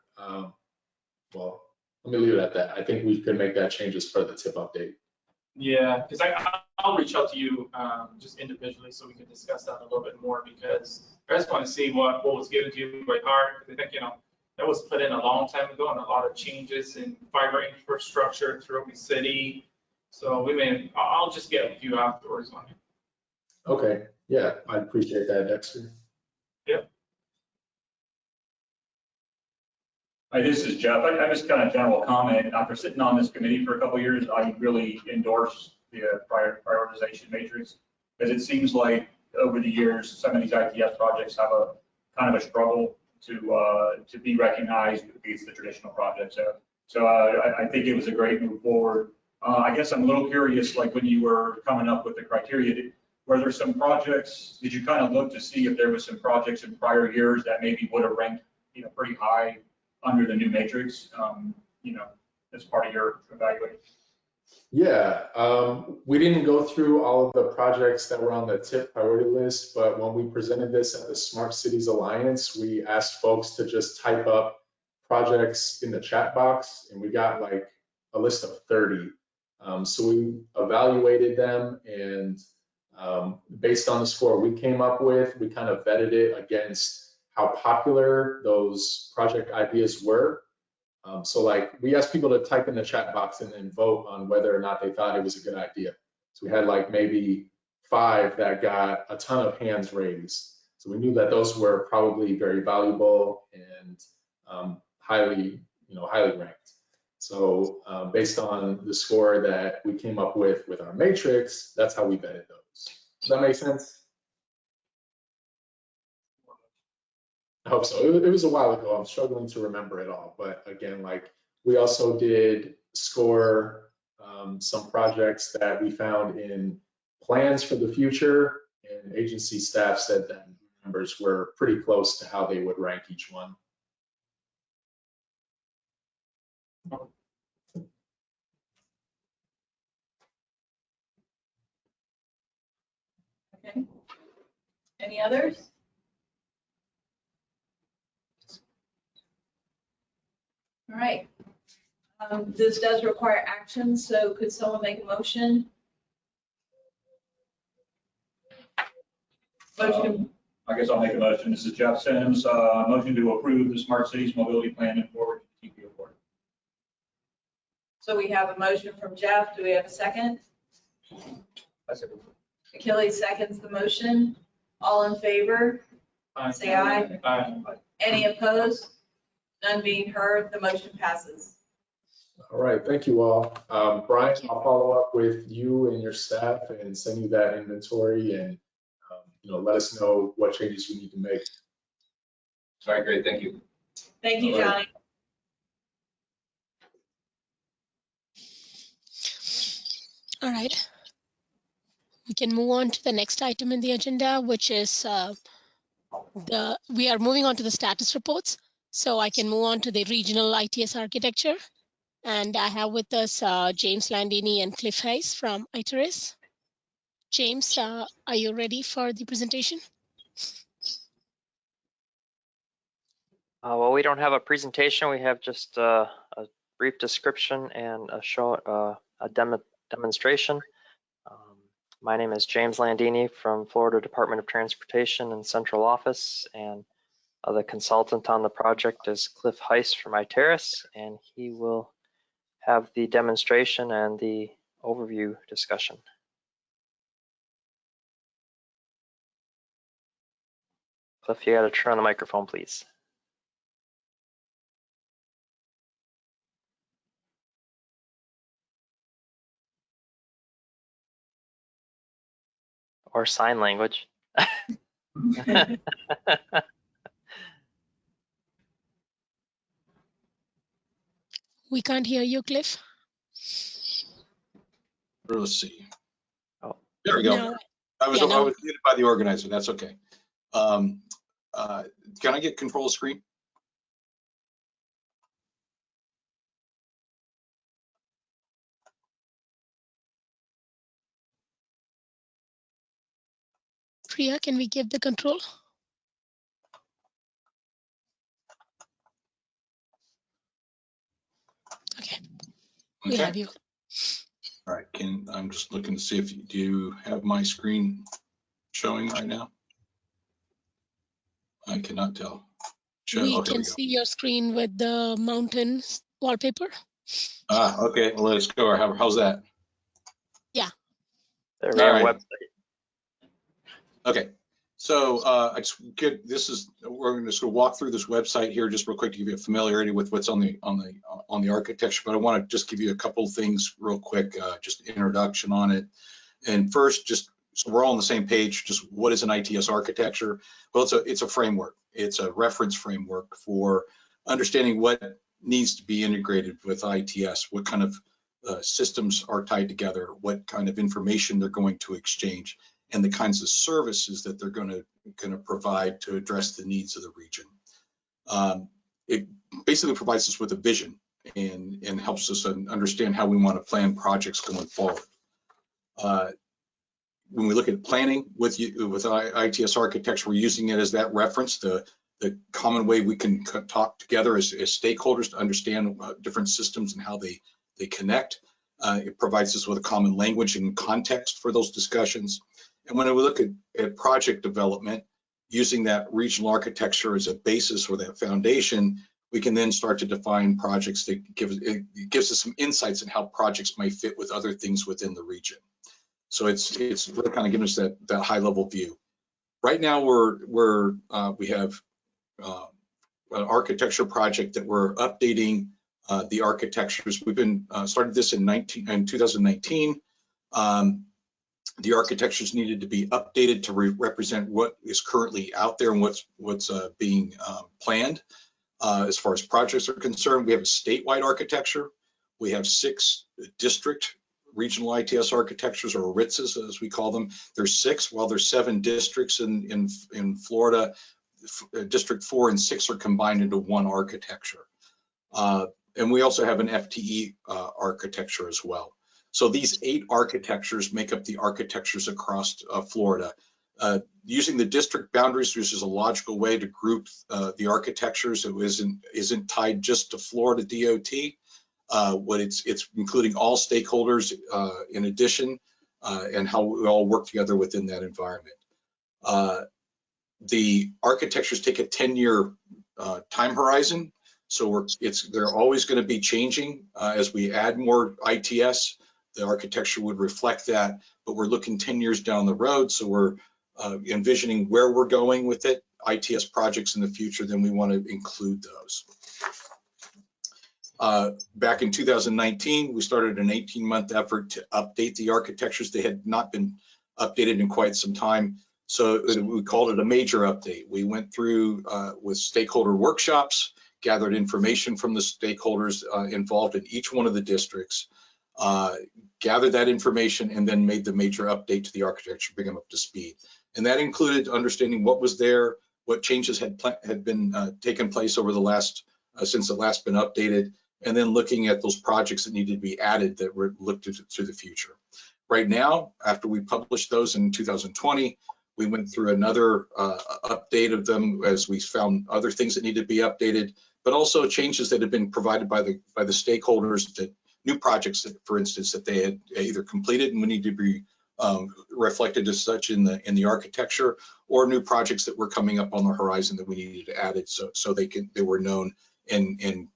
well, let me leave it at that. I think we could make that change as part of the tip update. Yeah, because I'll reach out to you just individually so we can discuss that a little bit more, because I just want to see what was given to you by heart. I think, that was put in a long time ago, and a lot of changes in fiber infrastructure throughout the city. So I'll just get with you afterwards on it. Okay, yeah, I appreciate that, Dexter. Yep. Hi, this is Jeff. I just kind of general comment. After sitting on this committee for a couple of years, I really endorse the prioritization matrix, because it seems like over the years, some of these ITS projects have a kind of a struggle to be recognized against the traditional projects. So I think it was a great move forward. I guess I'm a little curious, like when you were coming up with the criteria, were there some projects, did you kind of look to see if there was some projects in prior years that maybe would have ranked, pretty high under the new matrix, as part of your evaluation? Yeah, we didn't go through all of the projects that were on the tip priority list, but when we presented this at the Smart Cities Alliance, we asked folks to just type up projects in the chat box, and we got like a list of 30. So we evaluated them, and based on the score we came up with, we kind of vetted it against how popular those project ideas were. So like we asked people to type in the chat box and then vote on whether or not they thought it was a good idea. So we had like maybe 5 that got a ton of hands raised. So we knew that those were probably very valuable and highly ranked. So based on the score that we came up with our matrix, that's how we vetted those. Does that make sense? I hope so. It was a while ago. I'm struggling to remember it all. But again, like we also did score some projects that we found in plans for the future, and agency staff said that numbers were pretty close to how they would rank each one. Okay. Any others? All right. This does require action, so could someone make a motion? Motion. I guess I'll make a motion. This is Jeff Sims. Motion to approve the Smart Cities Mobility Plan and forward to TPO board. So we have a motion from Jeff. Do we have a second? Achilles seconds the motion. All in favor? Say aye. Aye. Any opposed? None being heard, the motion passes. All right, thank you all. Brian, I'll follow up with you and your staff and send you that inventory, and let us know what changes we need to make. All right, great, thank you. Thank you, Johnny. All right. We can move on to the next item in the agenda, which is we are moving on to the status reports. So I can move on to the regional ITS architecture. And I have with us James Landini and Cliff Hayes from ITRIS. James, are you ready for the presentation? Well, we don't have a presentation. We have just a brief description and a demonstration. My name is James Landini from Florida Department of Transportation and Central Office, and the consultant on the project is Cliff Hayes from ITRIS, and he will have the demonstration and the overview discussion. Cliff, you got to turn on the microphone, please. Or sign language. We can't hear you, Cliff. Let's see. Oh. There we go. No. I was Yeah, no. muted by the organizer. That's okay. Can I get control screen? Priya, can we give the control? Okay. We Okay. have you. All right. I'm just looking to see if do you have my screen showing right now? I cannot tell. We Here can we go. see your screen with the mountain wallpaper. Okay. Well, let's go. How's that? Yeah. Their All main right. website. Okay. So we're going to just walk through this website here just real quick to give you a familiarity with what's on the architecture. But I want to just give you a couple things real quick, just introduction on it. And first, just so we're all on the same page, just what is an ITS architecture? Well, it's a framework. It's a reference framework for understanding what needs to be integrated with ITS, what kind of systems are tied together, what kind of information they're going to exchange, and the kinds of services that they're going to provide to address the needs of the region. It basically provides us with a vision and helps us understand how we want to plan projects going forward. When we look at planning with ITS architecture, we're using it as that reference, the common way we can talk together as stakeholders to understand different systems and how they connect. It provides us with a common language and context for those discussions. And when we look at project development, using that regional architecture as a basis or that foundation, we can then start to define projects that it gives us some insights on how projects might fit with other things within the region. So it's really kind of giving us that high level view. Right now we have an architecture project that we're updating the architectures. We've been started this in 2019. The architectures needed to be updated to represent what is currently out there and what's being planned. As far as projects are concerned, we have a statewide architecture. We have 6 district regional ITS architectures, or RITSs as we call them. There's 6, while there's 7 districts in Florida. District 4 and 6 are combined into one architecture. And we also have an FTE architecture as well. So these 8 architectures make up the architectures across Florida. Using the district boundaries, which is a logical way to group the architectures. It isn't tied just to Florida DOT. It's including all stakeholders in addition, and how we all work together within that environment. The architectures take a 10-year time horizon, so they're always going to be changing as we add more ITS. The architecture would reflect that, but we're looking 10 years down the road, so we're envisioning where we're going with it, ITS projects in the future, then we want to include those. Back in 2019, we started an 18-month effort to update the architectures. They had not been updated in quite some time, so we called it a major update. We went through with stakeholder workshops, gathered information from the stakeholders involved in each one of the districts, gathered that information, and then made the major update to the architecture, bring them up to speed. And that included understanding what was there, what changes had been taken place over the last, since it last been updated, and then looking at those projects that needed to be added that were looked to the future. Right now, after we published those in 2020, we went through another update of them as we found other things that needed to be updated, but also changes that had been provided by the stakeholders, that new projects that, for instance, that they had either completed and we need to be reflected as such in the architecture, or new projects that were coming up on the horizon that we needed to add it so they were known and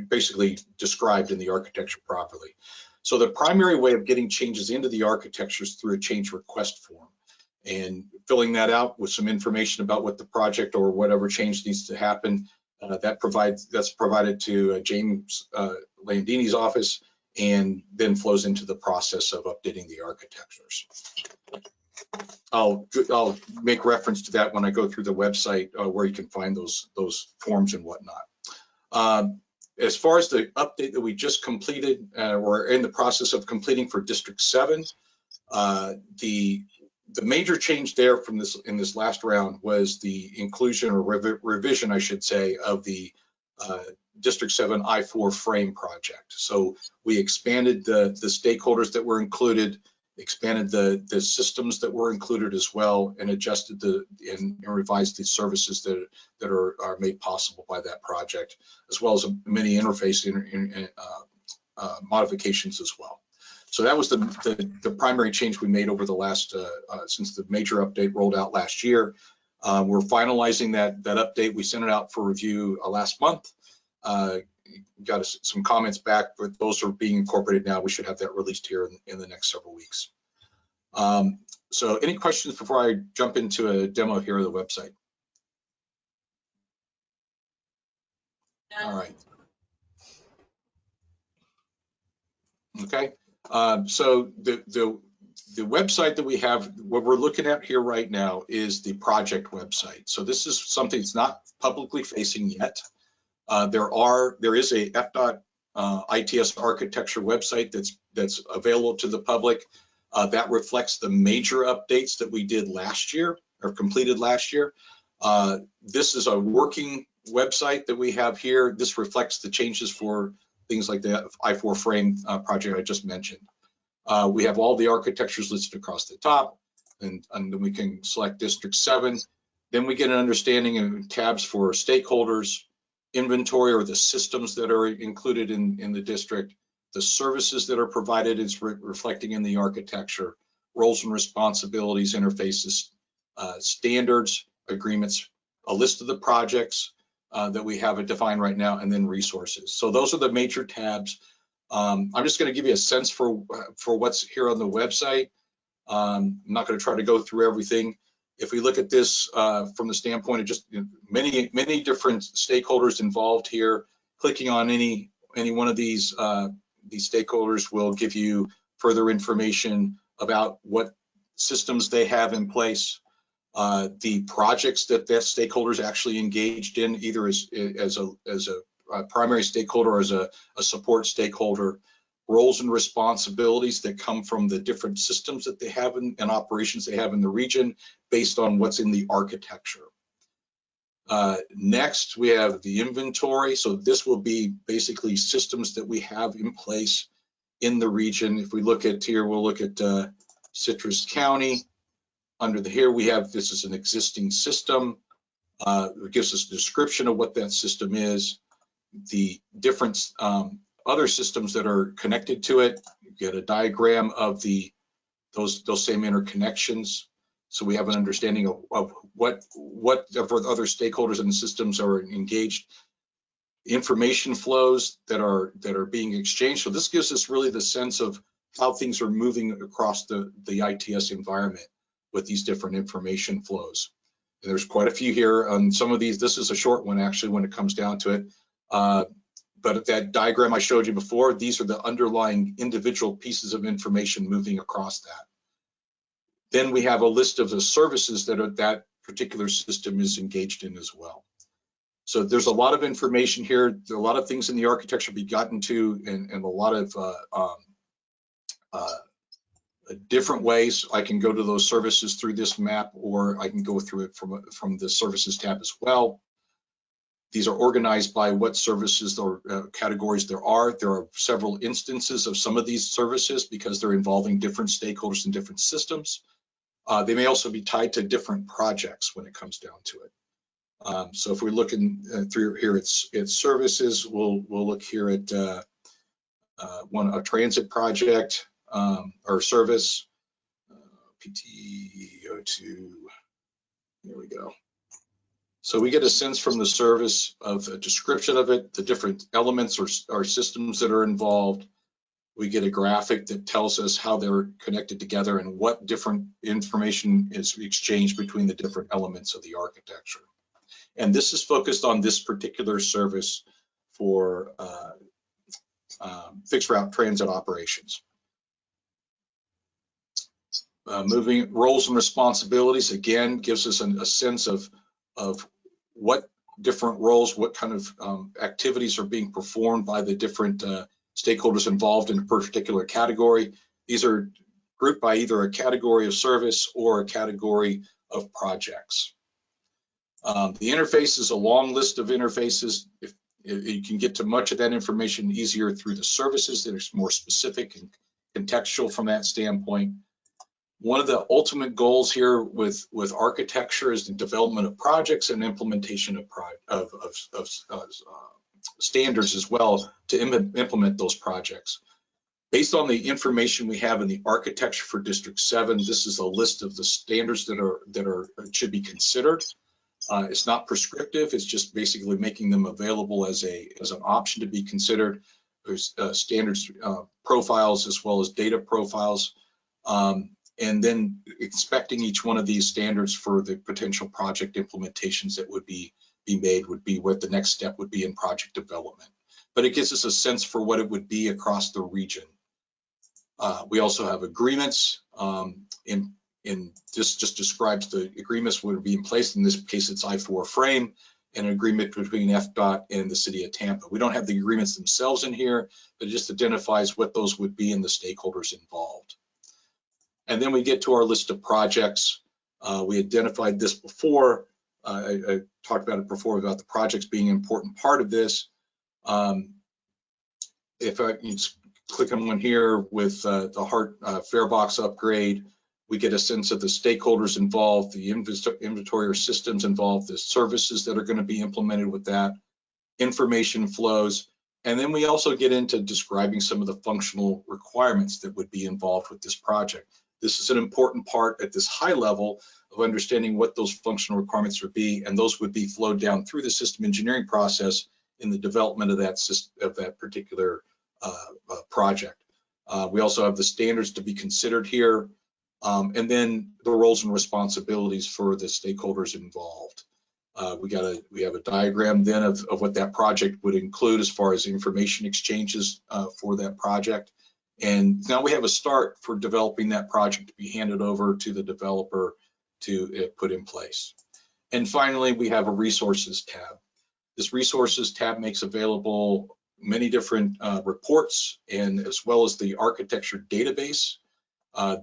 basically described in the architecture properly. So the primary way of getting changes into the architecture is through a change request form, and filling that out with some information about what the project or whatever change needs to happen. That's provided to James Landini's office, and then flows into the process of updating the architectures. I'll make reference to that when I go through the website where you can find those forms and whatnot. As far as the update that we just completed, we're in the process of completing for District 7. The major change there from this in this last round was the inclusion or revision, I should say, of the District 7 I-4 frame project. So we expanded the stakeholders that were included, expanded the systems that were included as well, and adjusted and revised the services that are made possible by that project, as well as many interface modifications as well. So that was the primary change we made over the last, since the major update rolled out last year. We're finalizing that update. We sent it out for review last month. Got some comments back, but those are being incorporated now. We should have that released here in the next several weeks. So any questions before I jump into a demo here of the website? All right. Okay. So the website that we have, what we're looking at here right now is the project website. So this is something that's not publicly facing yet. There is a FDOT ITS architecture website that's available to the public. That reflects the major updates that we did last year or completed last year. This is a working website that we have here. This reflects the changes for things like the I-4 frame project I just mentioned. We have all the architectures listed across the top, and then we can select District 7. Then we get an understanding of tabs for stakeholders, inventory or the systems that are included in the district, the services that are provided is reflecting in the architecture, roles and responsibilities, interfaces, standards, agreements, a list of the projects that we have defined right now, and then resources. So those are the major tabs. I'm just going to give you a sense for what's here on the website. I'm not going to try to go through everything. If we look at this from the standpoint of just many different stakeholders involved here, clicking on any one of these stakeholders will give you further information about what systems they have in place, the projects that stakeholders actually engaged in, either as a primary stakeholder or as a support stakeholder, roles and responsibilities that come from the different systems that they have and operations they have in the region based on what's in the architecture. Next, we have the inventory. So this will be basically systems that we have in place in the region. If we look at here, we'll look at Citrus County. Under here, we have, this is an existing system. It gives us a description of what that system is, the different other systems that are connected to it. You get a diagram of those same interconnections. So we have an understanding of what other stakeholders in the systems are engaged, information flows that are being exchanged. So this gives us really the sense of how things are moving across the ITS environment with these different information flows. And there's quite a few here on some of these. This is a short one actually when it comes down to it. But that diagram I showed you before, these are the underlying individual pieces of information moving across that. Then we have a list of the services that particular system is engaged in as well. So there's a lot of information here. There are a lot of things in the architecture be gotten to, and a lot of different ways. I can go to those services through this map, or I can go through it from the services tab as well. These are organized by what services or categories there are. There are several instances of some of these services because they're involving different stakeholders and different systems. They may also be tied to different projects when it comes down to it. So if we're looking through here, it's services. We'll look here at a transit project or service, PT02. There we go. So we get a sense from the service of a description of it, the different elements or systems that are involved. We get a graphic that tells us how they're connected together and what different information is exchanged between the different elements of the architecture. And this is focused on this particular service for fixed route transit operations. Moving roles and responsibilities, again, gives us a sense of what different roles, what kind of activities are being performed by the different stakeholders involved in a particular category. These are grouped by either a category of service or a category of projects. The interface is a long list of interfaces. If you can get to much of that information easier through the services that are more specific and contextual from that standpoint. One of the ultimate goals here with architecture is the development of projects and implementation of standards as well to implement those projects. Based on the information we have in the architecture for District 7, this is a list of the standards that should be considered. It's not prescriptive. It's just basically making them available as an option to be considered. There's standards profiles as well as data profiles. And then expecting each one of these standards for the potential project implementations that would be made would be what the next step would be in project development. But it gives us a sense for what it would be across the region. We also have agreements. This just describes the agreements would be in place. In this case, it's I-4 frame, and an agreement between FDOT and the city of Tampa. We don't have the agreements themselves in here, but it just identifies what those would be and the stakeholders involved. And then we get to our list of projects. We identified this before. I talked about it before about the projects being an important part of this. If I can just click on one here with the Hart fare box upgrade, we get a sense of the stakeholders involved, the inventory or systems involved, the services that are going to be implemented with that, information flows. And then we also get into describing some of the functional requirements that would be involved with this project. This is an important part at this high level of understanding what those functional requirements would be, and those would be flowed down through the system engineering process in the development of that particular project. We also have the standards to be considered here, and then the roles and responsibilities for the stakeholders involved. We have a diagram then of what that project would include as far as information exchanges for that project. And now we have a start for developing that project to be handed over to the developer to put in place. And finally, we have a resources tab. This resources tab makes available many different reports, and as well as the architecture database.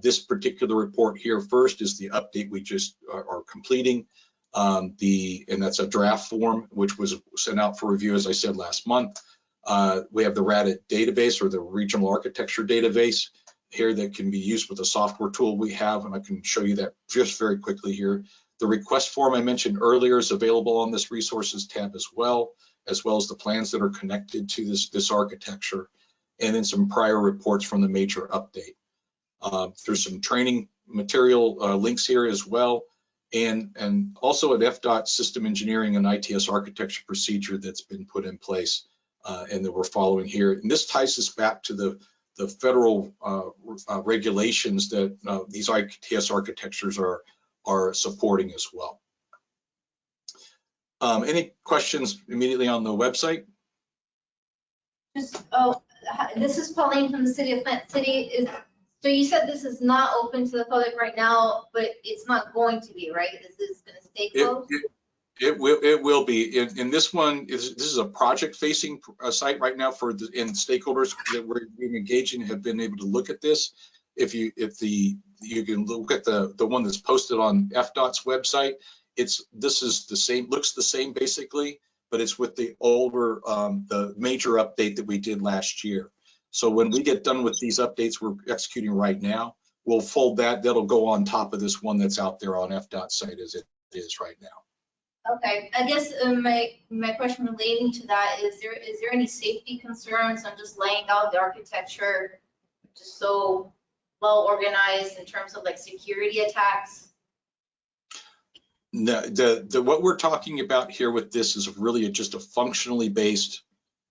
This particular report here first is the update we just are completing. And that's a draft form, which was sent out for review, as I said, last month. We have the RADIT database, or the regional architecture database here, that can be used with a software tool we have, and I can show you that just very quickly here. The request form I mentioned earlier is available on this resources tab as well as the plans that are connected to this architecture, and then some prior reports from the major update. There's some training material links here as well, and also an FDOT system engineering and ITS architecture procedure that's been put in place and that we're following here. And this ties us back to the federal regulations that these ITS architectures are supporting as well. Any questions immediately on the website? This is Pauline from the city of Plant City. So you said this is not open to the public right now, but it's not going to be, right? This is going to stay closed? It will be. In this one, this is a project-facing site right now for and stakeholders that we're engaging have been able to look at this. You can look at the one that's posted on FDOT's website. This is the same, looks the same basically, but it's with the older the major update that we did last year. So when we get done with these updates we're executing right now, we'll fold that. That'll go on top of this one that's out there on FDOT's site as it is right now. Okay, I guess my question relating to that is there any safety concerns on just laying out the architecture just so well organized in terms of like security attacks? No, what we're talking about here with this is really just a functionally based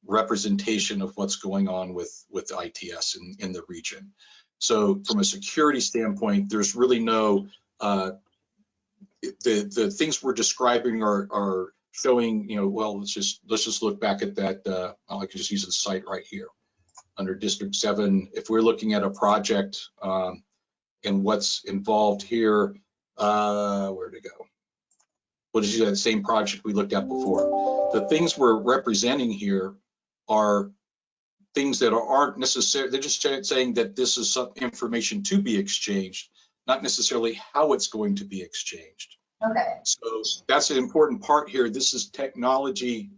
representation of what's going on with ITS in the region. So from a security standpoint, there's really no the things we're describing are showing, well, let's just look back at that. I can just use the site right here under District 7. If we're looking at a project and and what's involved here. Where'd it go? What is that same project we looked at before? The things we're representing here are things that aren't necessary. They're just saying that this is some information to be exchanged, not necessarily how it's going to be exchanged. Okay. So that's an important part here. This is technology.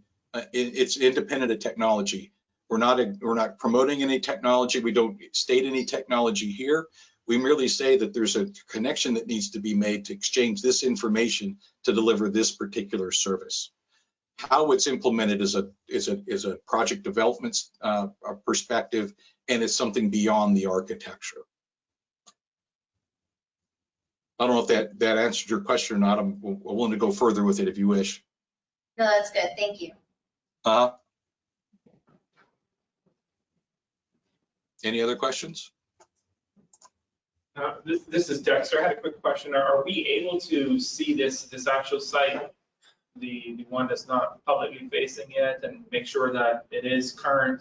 It's independent of technology. We're not promoting any technology. We don't state any technology here. We merely say that there's a connection that needs to be made to exchange this information to deliver this particular service. How it's implemented is a project development perspective, and it's something beyond the architecture. I don't know if that answered your question or not. I'm willing to go further with it if you wish. No, that's good. Thank you. Any other questions? This is Dexter. I had a quick question. Are we able to see this actual site, the one that's not publicly facing yet, and make sure that it is current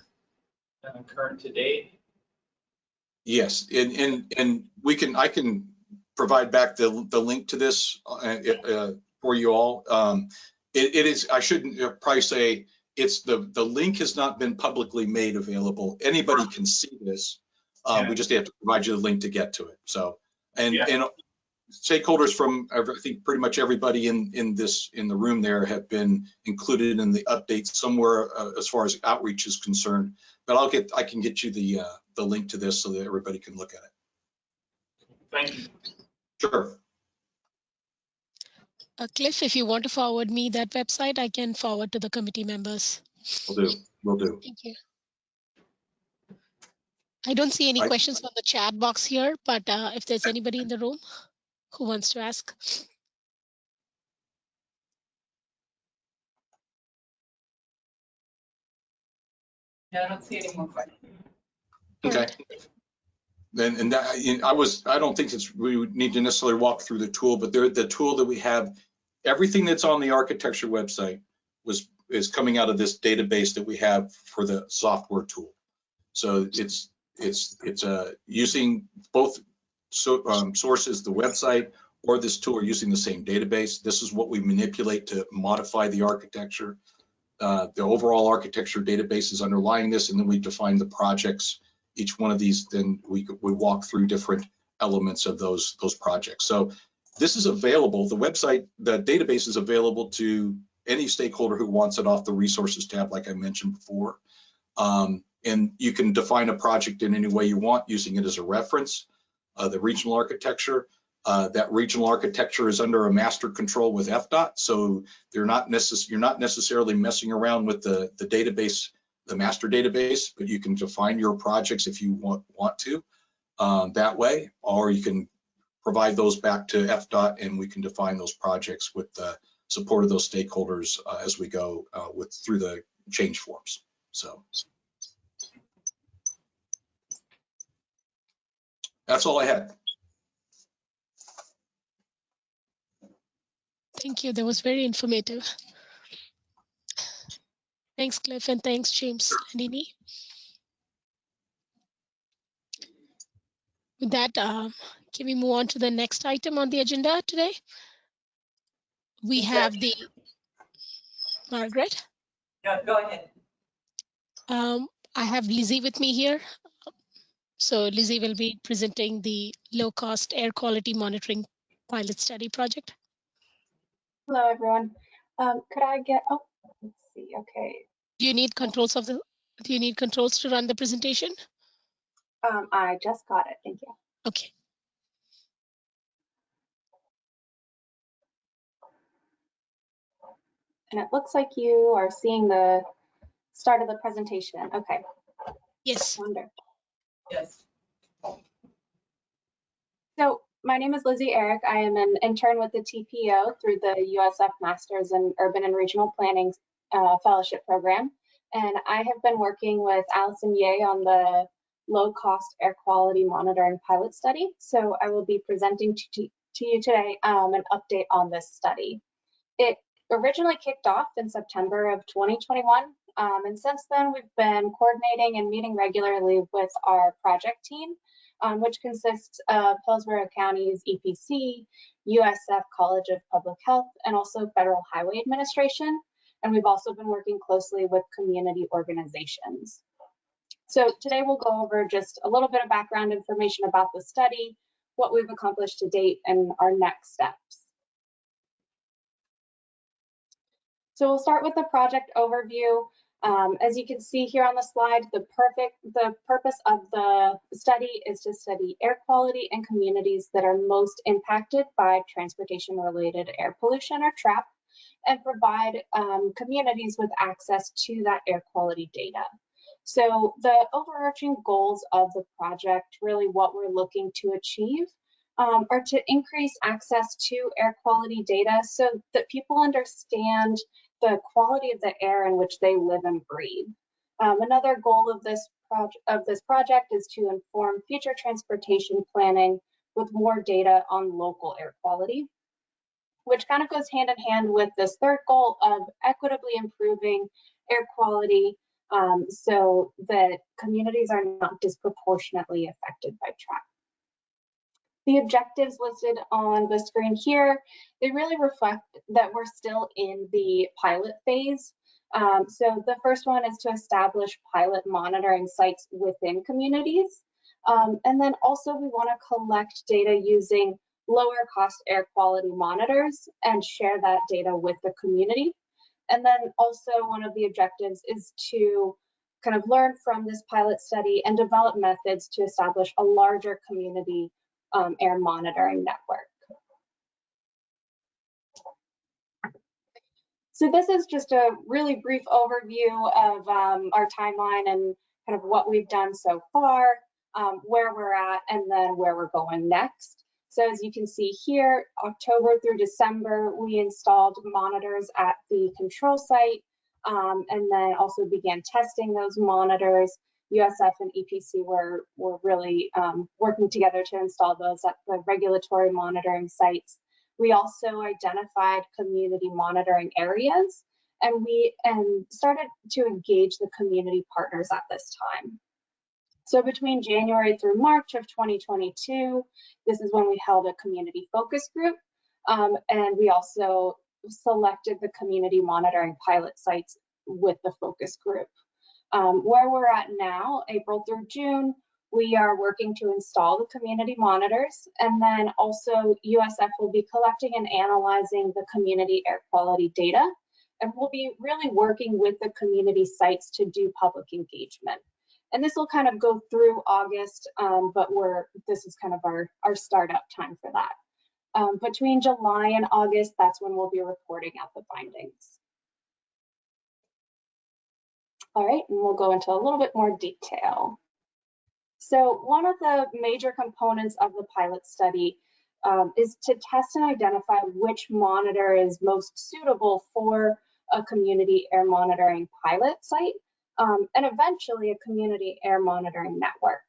to date? Yes, and I can provide back the link to this for you all. It is, I shouldn't probably say it's the link has not been publicly made available. Anybody can see this. We just have to provide you the link to get to it. So, and stakeholders from, I think, pretty much everybody in the room there have been included in the updates somewhere as far as outreach is concerned. But I can get you the link to this so that everybody can look at it. Thank you. Sure. Cliff, if you want to forward me that website, I can forward to the committee members. Will do. Thank you. I don't see any questions from the chat box here, but if there's anybody in the room who wants to ask. Yeah, I don't see any more questions. Okay. And that, I don't think we would need to necessarily walk through the tool, but the tool that we have, everything that's on the architecture website is coming out of this database that we have for the software tool. So it's using both sources, the website or this tool are using the same database. This is what we manipulate to modify the architecture. The overall architecture database is underlying this, and then we define the projects. Each one of these, then we walk through different elements of those projects. So this is available. The website, the database is available to any stakeholder who wants it off the resources tab, like I mentioned before. And you can define a project in any way you want, using it as a reference. The regional architecture, that regional architecture is under a master control with FDOT, so you're not necessarily messing around with the database, the master database, but you can define your projects if you want to that way, or you can provide those back to FDOT and we can define those projects with the support of those stakeholders as we go through the change forms. So that's all I had. Thank you. That was very informative. Thanks, Cliff, and thanks, James Landini. With that, can we move on to the next item on the agenda today? We have the Margaret. No, go ahead. I have Lizzie with me here. So Lizzie will be presenting the low-cost air quality monitoring pilot study project. Hello, everyone. Could I get, oh, let's see, okay. Do you need controls to run the presentation? I just got it, thank you. Okay. And it looks like you are seeing the start of the presentation. Okay. Yes. Wonderful. Yes. So my name is Lizzie Eric. I am an intern with the TPO through the USF Masters in Urban and Regional Planning Fellowship Program. And I have been working with Allison Ye on the low-cost air quality monitoring pilot study. So I will be presenting to you today an update on this study. It originally kicked off in September of 2021. And since then, we've been coordinating and meeting regularly with our project team which consists of Hillsborough County's EPC, USF College of Public Health, and also Federal Highway Administration. And we've also been working closely with community organizations. So today we'll go over just a little bit of background information about the study, what we've accomplished to date, and our next steps. So we'll start with the project overview. As you can see here on the slide, the purpose of the study is to study air quality in communities that are most impacted by transportation-related air pollution or TRAP, and provide communities with access to that air quality data. So the overarching goals of the project, really what we're looking to achieve, are to increase access to air quality data so that people understand the quality of the air in which they live and breathe. Another goal of this project is to inform future transportation planning with more data on local air quality, which kind of goes hand in hand with this third goal of equitably improving air quality so that communities are not disproportionately affected by TRAP. The objectives listed on the screen here, they really reflect that we're still in the pilot phase. So the first one is to establish pilot monitoring sites within communities. And then also we want to collect data using lower cost air quality monitors and share that data with the community. And then also one of the objectives is to kind of learn from this pilot study and develop methods to establish a larger community air monitoring network. So this is just a really brief overview of our timeline and kind of what we've done so far, where we're at, and then where we're going next. So as you can see here, October through December, we installed monitors at the control site and then also began testing those monitors. USF and EPC were really working together to install those at the regulatory monitoring sites. We also identified community monitoring areas, and we started to engage the community partners at this time. So between January through March of 2022, this is when we held a community focus group, and we also selected the community monitoring pilot sites with the focus group. Where we're at now, April through June, we are working to install the community monitors, and then also USF will be collecting and analyzing the community air quality data, and we'll be really working with the community sites to do public engagement. And this will kind of go through August, but this is kind of our startup time for that. Between July and August, that's when we'll be reporting out the findings. All right, and we'll go into a little bit more detail. So one of the major components of the pilot study is to test and identify which monitor is most suitable for a community air monitoring pilot site, and eventually a community air monitoring network.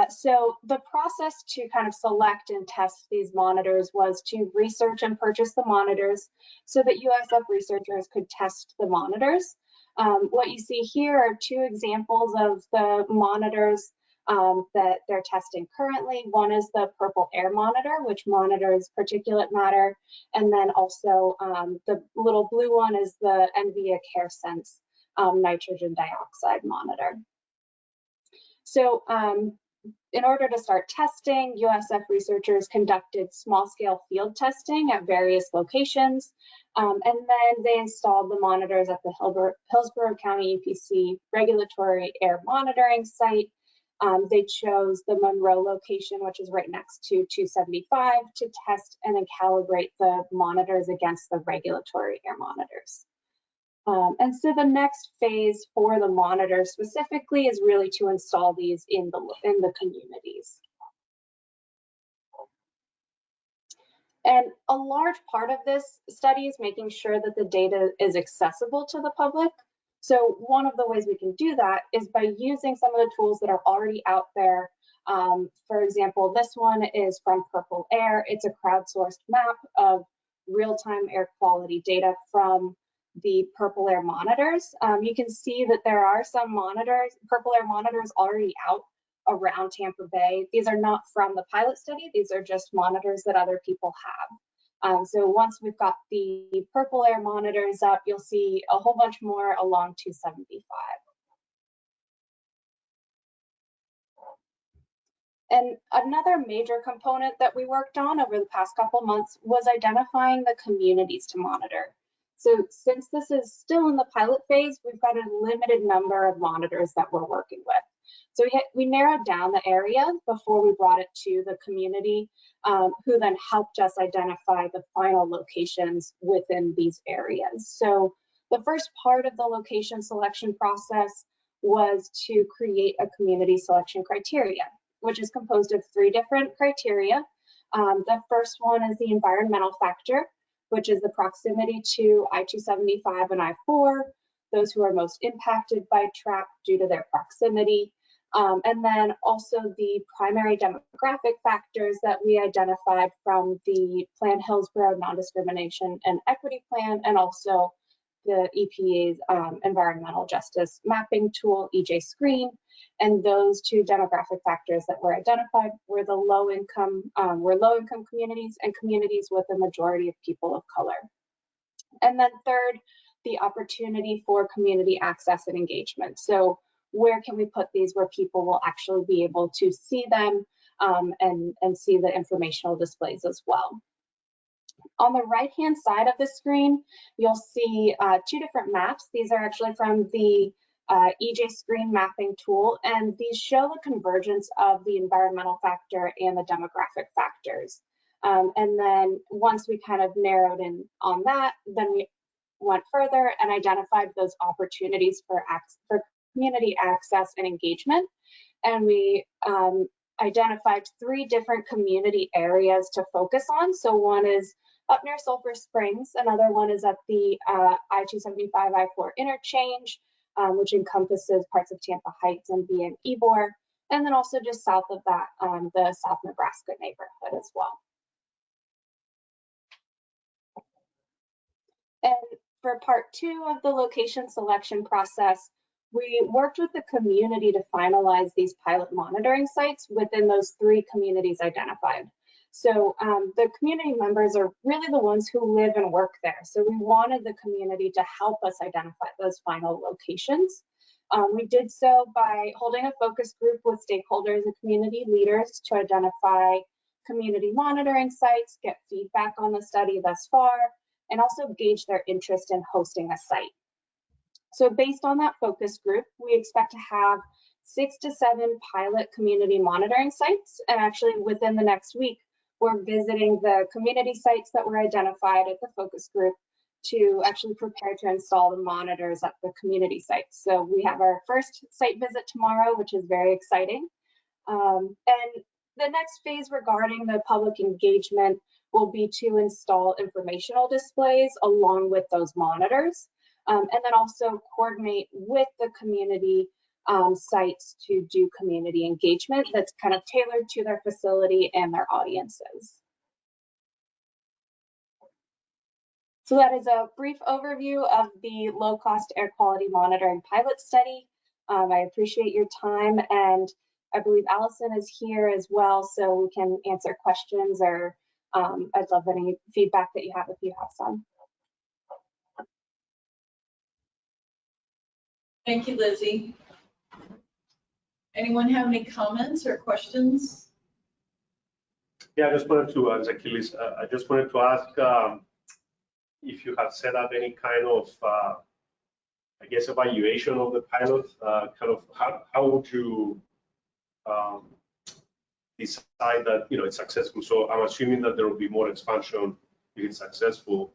So the process to kind of select and test these monitors was to research and purchase the monitors so that USF researchers could test the monitors. What you see here are two examples of the monitors that they're testing currently. One is the purple air monitor, which monitors particulate matter. And then also the little blue one is the NVIDIA CareSense nitrogen dioxide monitor. So in order to start testing, USF researchers conducted small-scale field testing at various locations, and then they installed the monitors at the Hillsborough County EPC regulatory air monitoring site. They chose the Monroe location, which is right next to 275, to test and then calibrate the monitors against the regulatory air monitors. And so the next phase for the monitors specifically is really to install these in the communities. And a large part of this study is making sure that the data is accessible to the public. So one of the ways we can do that is by using some of the tools that are already out there. For example, this one is from Purple Air. It's a crowdsourced map of real-time air quality data from the Purple Air monitors. You can see that there are some monitors, Purple Air monitors already out around Tampa Bay. These are not from the pilot study. These are just monitors that other people have. So once we've got the purple air monitors up, you'll see a whole bunch more along 275. And another major component that we worked on over the past couple months was identifying the communities to monitor. So since this is still in the pilot phase, we've got a limited number of monitors that we're working with. So we narrowed down the area before we brought it to the community, who then helped us identify the final locations within these areas. So the first part of the location selection process was to create a community selection criteria, which is composed of 3 different criteria. The first one is the environmental factor, which is the proximity to I-275 and I-4, those who are most impacted by TRAP due to their proximity. And then also the primary demographic factors that we identified from the Plan Hillsborough Non-Discrimination and Equity Plan, and also the EPA's Environmental Justice Mapping Tool, EJ Screen. And those 2 demographic factors that were identified were the low-income communities and communities with a majority of people of color. And then third, the opportunity for community access and engagement. So where can we put these where people will actually be able to see them and see the informational displays as well. On the right-hand side of the screen, you'll see 2 different maps. These are actually from the EJ Screen mapping tool, and these show the convergence of the environmental factor and the demographic factors. And then once we kind of narrowed in on that, then we went further and identified those opportunities for community access and engagement. And we identified 3 different community areas to focus on. So one is up near Sulphur Springs, another one is at the I-275, I-4 interchange, which encompasses parts of Tampa Heights and BN Ybor, and then also just south of that, the South Nebraska neighborhood as well. And for part 2 of the location selection process, we worked with the community to finalize these pilot monitoring sites within those 3 communities identified. So the community members are really the ones who live and work there. So we wanted the community to help us identify those final locations. We did so by holding a focus group with stakeholders and community leaders to identify community monitoring sites, get feedback on the study thus far, and also gauge their interest in hosting a site. So based on that focus group, we expect to have 6 to 7 pilot community monitoring sites. And actually within the next week, we're visiting the community sites that were identified at the focus group to actually prepare to install the monitors at the community sites. So we have our first site visit tomorrow, which is very exciting. And the next phase regarding the public engagement will be to install informational displays along with those monitors, and then also coordinate with the community sites to do community engagement that's kind of tailored to their facility and their audiences. So that is a brief overview of the low-cost air quality monitoring pilot study. I appreciate your time, and I believe Allison is here as well, so we can answer questions, or I'd love any feedback that you have if you have some. Thank you, Lizzie. Anyone have any comments or questions? Yeah, I just wanted to, Achilles, I just wanted to ask if you have set up any kind of, I guess, evaluation of the pilot. Kind of how would you decide that it's successful? So I'm assuming that there will be more expansion if it's successful,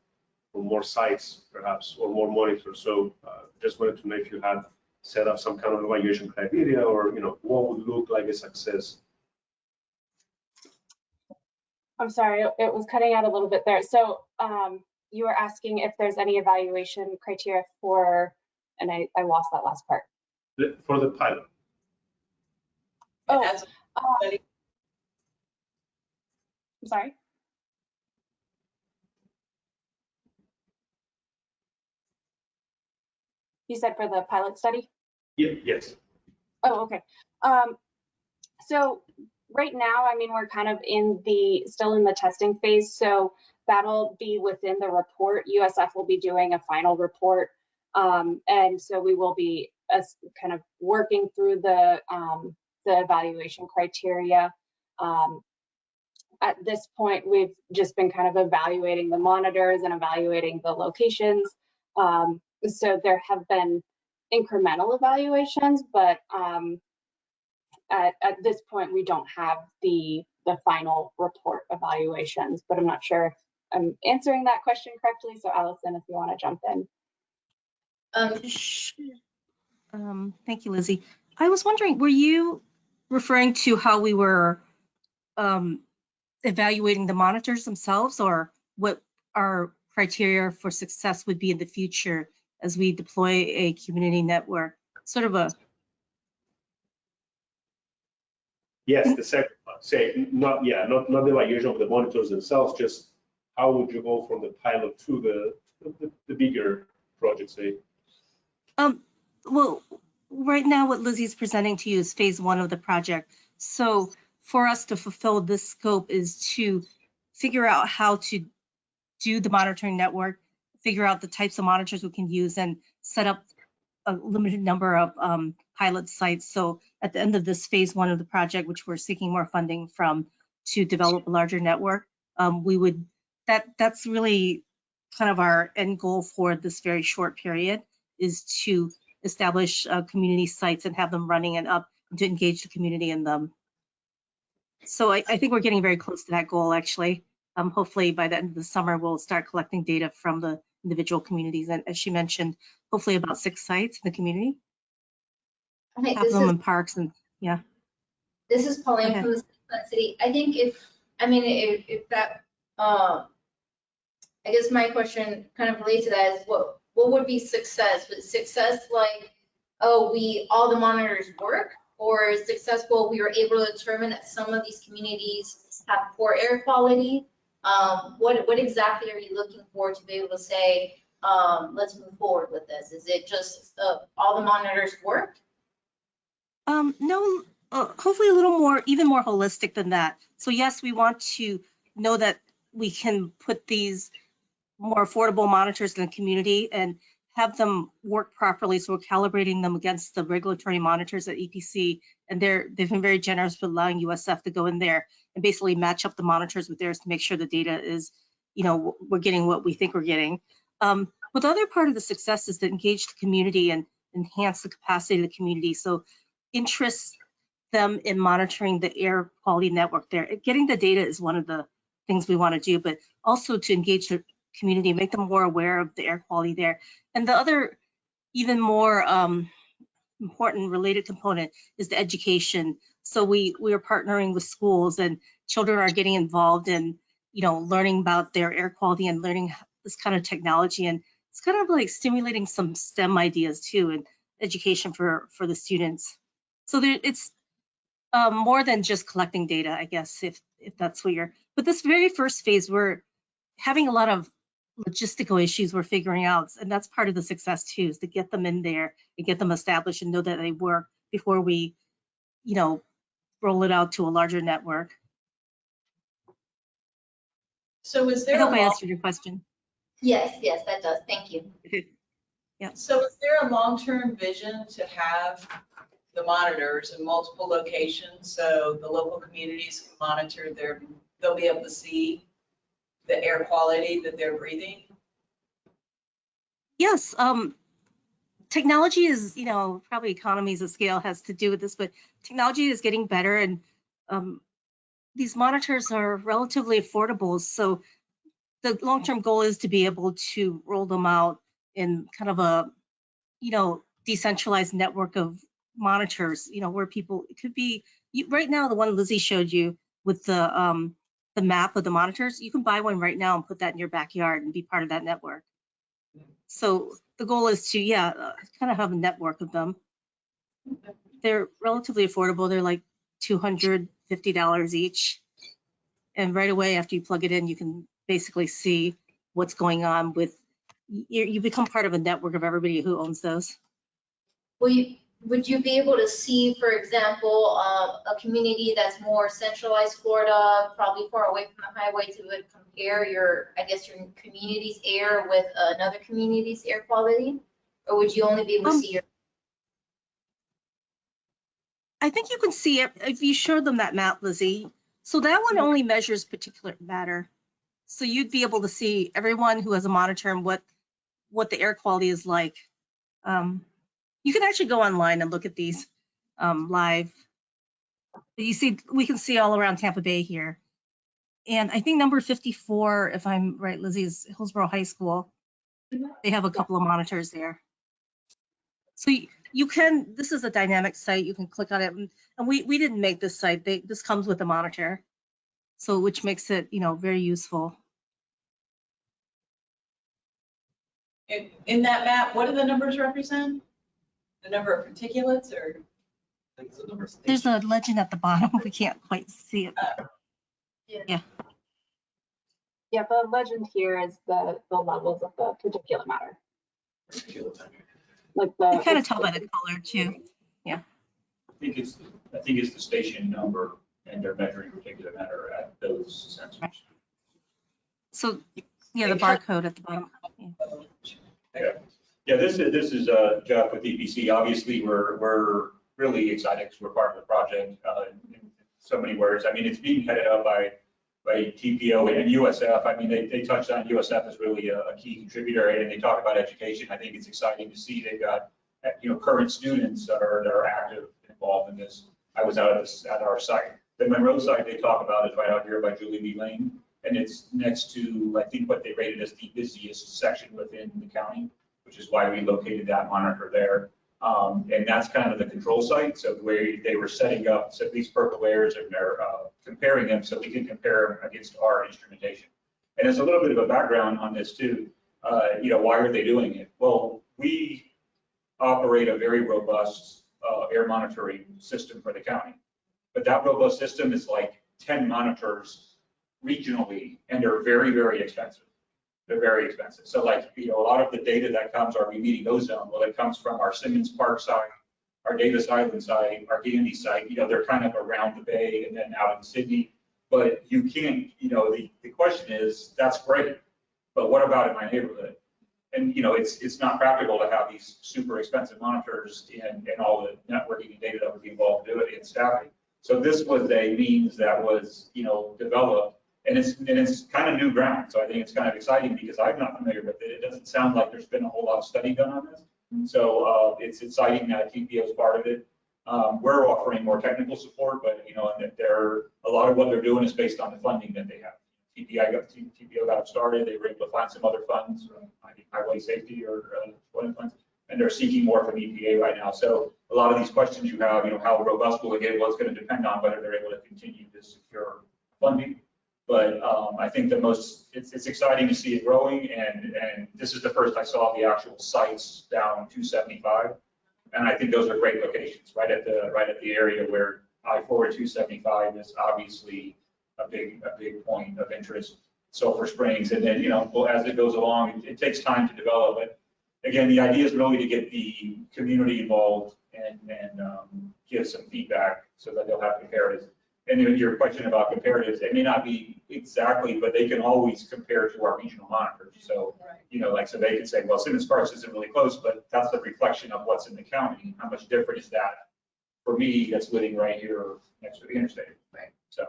or more sites perhaps, or more monitors. So just wanted to know if you had set up some kind of evaluation criteria, or what would look like a success. I'm sorry, it was cutting out a little bit there. So you were asking if there's any evaluation criteria for, and I lost that last part. For the pilot. Oh, I'm sorry. You said for the pilot study? Yeah, yes. Oh, okay. So right now, I mean, we're kind of still in the testing phase. So that'll be within the report. USF will be doing a final report. And so we will be kind of working through the evaluation criteria. At this point, we've just been kind of evaluating the monitors and evaluating the locations. So there have been incremental evaluations, but at this point, we don't have the final report evaluations, but I'm not sure if I'm answering that question correctly. So Allison, if you want to jump in. Thank you, Lizzie. I was wondering, were you referring to how we were evaluating the monitors themselves, or what our criteria for success would be in the future as we deploy a community network? Sort of a... Yes, the second part. Say, not the evaluation of the monitors themselves, just how would you go from the pilot to the bigger project, say? Well, right now what Lizzie's presenting to you is phase 1 of the project. So for us to fulfill this scope is to figure out how to do the monitoring network, figure out the types of monitors we can use, and set up a limited number of pilot sites. So at the end of this phase 1 of the project, which we're seeking more funding from to develop a larger network, that's really kind of our end goal for this very short period, is to establish community sites and have them running and up, and to engage the community in them. So I think we're getting very close to that goal, actually. Hopefully by the end of the summer, we'll start collecting data from the individual communities. And as she mentioned, hopefully about 6 sites in the community. Okay, Half of them in parks, and yeah. This is Pauline from the city. I think if that, I guess my question kind of relates to that is what would be success? Would success like, oh, all the monitors work, or successful we were able to determine that some of these communities have poor air quality? What exactly are you looking for to be able to say, let's move forward with this? Is it just all the monitors work? No, hopefully a little more, even more holistic than that. So yes, we want to know that we can put these more affordable monitors in the community and have them work properly. So we're calibrating them against the regulatory monitors at EPC, and they've been very generous with allowing USF to go in there and basically match up the monitors with theirs to make sure the data is, we're getting what we think we're getting. But the other part of the success is to engage the community and enhance the capacity of the community. So interest them in monitoring the air quality network there. Getting the data is one of the things we want to do, but also to engage the community, make them more aware of the air quality there. And the other, even more important related component is the education. So we are partnering with schools, and children are getting involved in, learning about their air quality and learning this kind of technology. And it's kind of like stimulating some STEM ideas too, and education for the students. So it's more than just collecting data, I guess, if that's what but this very first phase, we're having a lot of logistical issues we're figuring out, and that's part of the success too, is to get them in there and get them established and know that they work before we, roll it out to a larger network. So is there I hope I answered your question. Yes, that does. Thank you. Yeah. So is there a long-term vision to have the monitors in multiple locations so the local communities can monitor they'll be able to see the air quality that they're breathing? Yes, technology is, probably economies of scale has to do with this, but technology is getting better, and these monitors are relatively affordable. So the long-term goal is to be able to roll them out in kind of a, decentralized network of monitors, where people, it could be, right now, the one Lizzie showed you with the map of the monitors, you can buy one right now and put that in your backyard and be part of that network. So the goal is to, kind of have a network of them. They're relatively affordable. They're like $250 each. And right away after you plug it in, you can basically see what's going on with, you become part of a network of everybody who owns those. Will would you be able to see, for example, a community that's more centralized Florida, probably far away from the highway, to compare your, I guess, your community's air with another community's air quality? Or would you only be able to see your? I think you can see it if you show them that map, Lizzie. So that one only measures particulate matter. So you'd be able to see everyone who has a monitor and what the air quality is like. You can actually go online and look at these live. You see, we can see all around Tampa Bay here. And I think number 54, if I'm right, Lizzie, is Hillsborough High School. They have a couple of monitors there. So you can, this is a dynamic site, you can click on it. And we didn't make this site, this comes with a monitor. So which makes it, very useful. In that map, what do the numbers represent? The number of particulates, or? There's a legend at the bottom. We can't quite see it. Yeah. Yeah, the legend here is the levels of the particulate matter. Like You kind of tell by the color too. Yeah. I think it's the station number, and they're measuring particulate matter at those sensors. Right. So yeah, the barcode at the bottom. Yeah, this is Jeff with EPC. Obviously, we're really excited because we're part of the project in so many words. I mean, it's being headed up by TPO and USF. I mean, they touched on USF as really a key contributor, and they talk about education. I think it's exciting to see they've got current students that are active, involved in this. I was out at our site. The Monroe site they talk about is right out here by Julie B. Lane, and it's next to, I think, what they rated as the busiest section within the county, which is why we located that monitor there. And that's kind of the control site. So the way they were setting up these purple layers, and they're comparing them so we can compare them against our instrumentation. And there's a little bit of a background on this too. Why are they doing it? Well, we operate a very robust air monitoring system for the county. But that robust system is like 10 monitors regionally, and they're very, very expensive. They're very expensive. So a lot of the data that comes, are we meeting ozone? Well, it comes from our Simmons Park site, our Davis Island site, our Gandy site. They're kind of around the bay and then out in Sydney. But you can't, the question is, that's great, but what about in my neighborhood? And, it's not practical to have these super expensive monitors and all the networking and data that would be involved to do it, and staffing. So this was a means that was, developed. And it's kind of new ground, so I think it's kind of exciting because I'm not familiar with it. It doesn't sound like there's been a whole lot of study done on this. So it's exciting that TPO is part of it. We're offering more technical support, but and a lot of what they're doing is based on the funding that they have. TPO got started. They were able to find some other funds, I think highway safety or funds, and they're seeking more from EPA right now. So a lot of these questions you have, how robust will it get? Well, it's going to depend on whether they're able to continue to secure funding. But I think it's exciting to see it growing, and this is the first I saw the actual sites down 275, and I think those are great locations, right at the area where I-4 275 is obviously a big point of interest. Sulphur Springs, and then as it goes along, it takes time to develop it. Again, the idea is really to get the community involved and give some feedback so that they'll have comparatives. And then your question about comparatives, it may not be exactly, but they can always compare to our regional monitors. So, so they can say, well, Simmons Parks isn't really close, but that's the reflection of what's in the county. How much different is that for me that's living right here next to the interstate? So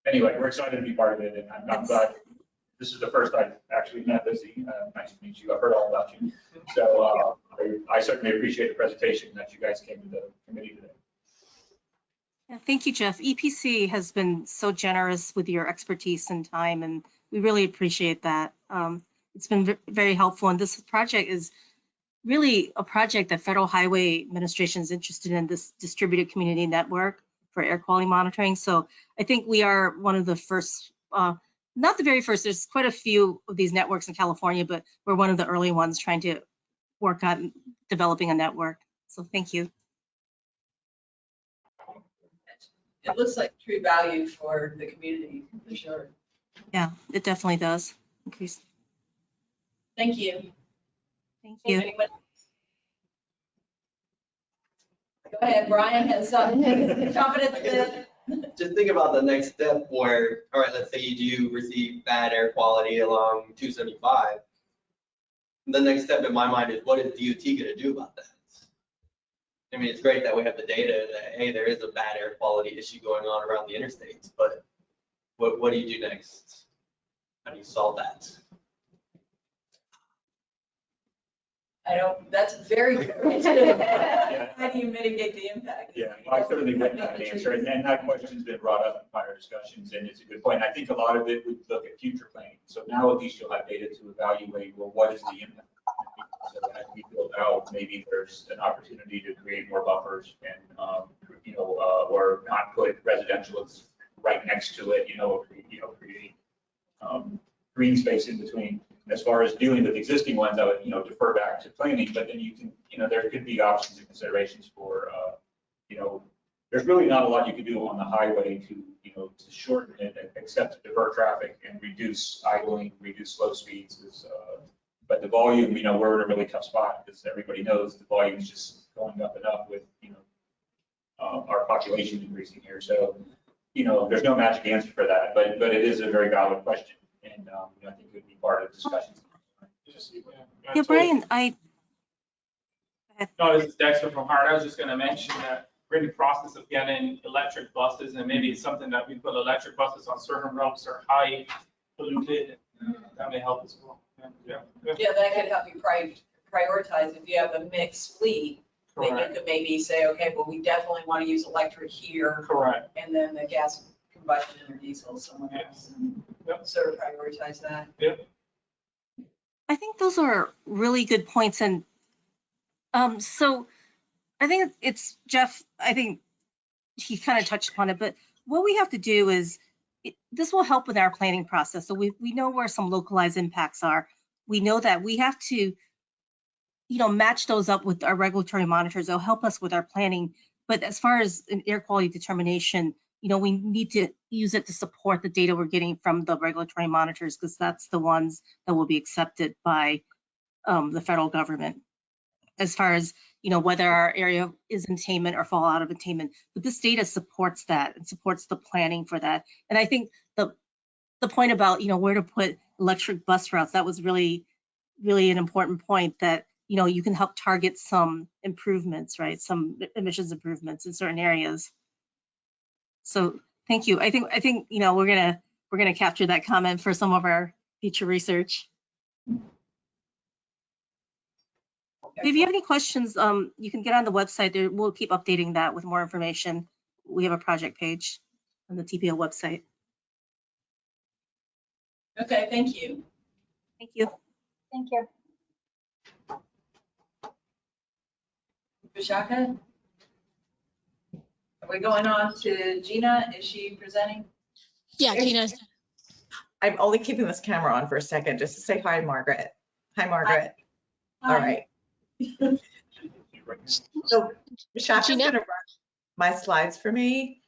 anyway, we're excited to be part of it, and I'm glad this is the first I've actually met Lizzie. Nice to meet you. I've heard all about you. So I certainly appreciate the presentation that you guys came to the committee today. Yeah, thank you, Jeff. EPC has been so generous with your expertise and time, and we really appreciate that. It's been very helpful, and this project is really a project that Federal Highway Administration is interested in, this distributed community network for air quality monitoring. So I think we are one of the first, not the very first, there's quite a few of these networks in California, but we're one of the early ones trying to work on developing a network. So thank you. It looks like true value for the community, for sure. Yeah, it definitely does. Increase. Thank you. Thank you. Anyone? Go ahead, Brian has confidence in. Just think about the next step where, all right, let's say you do receive bad air quality along 275. The next step in my mind is, what is DOT going to do about that? I mean, it's great that we have the data that, hey, there is a bad air quality issue going on around the interstates, but what do you do next? How do you solve that? That's very good. How do you mitigate the impact? Yeah, I certainly get that answer, and that question's been brought up in prior discussions, and it's a good point. I think a lot of it would look at future planning. So now at least you'll have data to evaluate, well, what is the impact? So as we build out, maybe there's an opportunity to create more buffers and, or not put residential right next to it, create green space in between. As far as dealing with existing ones, I would, defer back to planning, but then you can, there could be options and considerations for, there's really not a lot you can do on the highway to shorten it, except to divert traffic and reduce idling, reduce slow speeds. But the volume, we're in a really tough spot because everybody knows the volume is just going up and up with, our population increasing here. So, there's no magic answer for that, but it is a very valid question. And I think it would be part of discussions. Yeah, Brian, No, this is Dexter from Hart. I was just going to mention that we're in the process of getting electric buses, and maybe it's something that we put electric buses on certain routes that are high polluted. That may help as well. Yeah, that could help you prioritize. If you have a mixed fleet, then you could maybe say, okay, well, we definitely want to use electric here. Correct. And then the gas combustion or diesel somewhere else. Yep. Sort of prioritize that. Yep. I think those are really good points. And so I think it's Jeff, I think he kind of touched upon it, but what we have to do is, this will help with our planning process. So we know where some localized impacts are. We know that we have to, match those up with our regulatory monitors. They'll help us with our planning. But as far as an air quality determination, we need to use it to support the data we're getting from the regulatory monitors, because that's the ones that will be accepted by the federal government. As far as, whether our area is attainment or fall out of attainment, but this data supports that and supports the planning for that. And I think the point about, where to put electric bus routes, that was really, really an important point, that, you can help target some improvements, right? Some emissions improvements in certain areas. So thank you. I think we're gonna capture that comment for some of our future research. If you have any questions, you can get on the website. We'll keep updating that with more information. We have a project page on the TPO website. Okay, thank you. Thank you. Thank you. Vishaka? Are we going on to Gina? Is she presenting? Yeah, Gina's. I'm only keeping this camera on for a second just to say hi, Margaret. Hi, Margaret. Hi. All right. So Vishaka's Gina? gonna run my slides for me.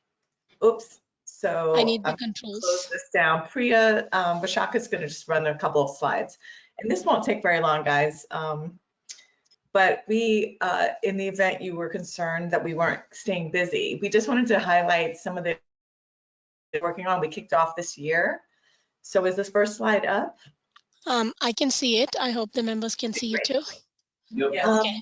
Oops. So I need the I'm gonna controls. close this down. Vishaka's gonna just run a couple of slides. And this won't take very long, guys. But we, in the event you were concerned that we weren't staying busy, we just wanted to highlight some of the working on we kicked off this year. So is this first slide up? I can see it. I hope the members can see it too. Yes. Okay.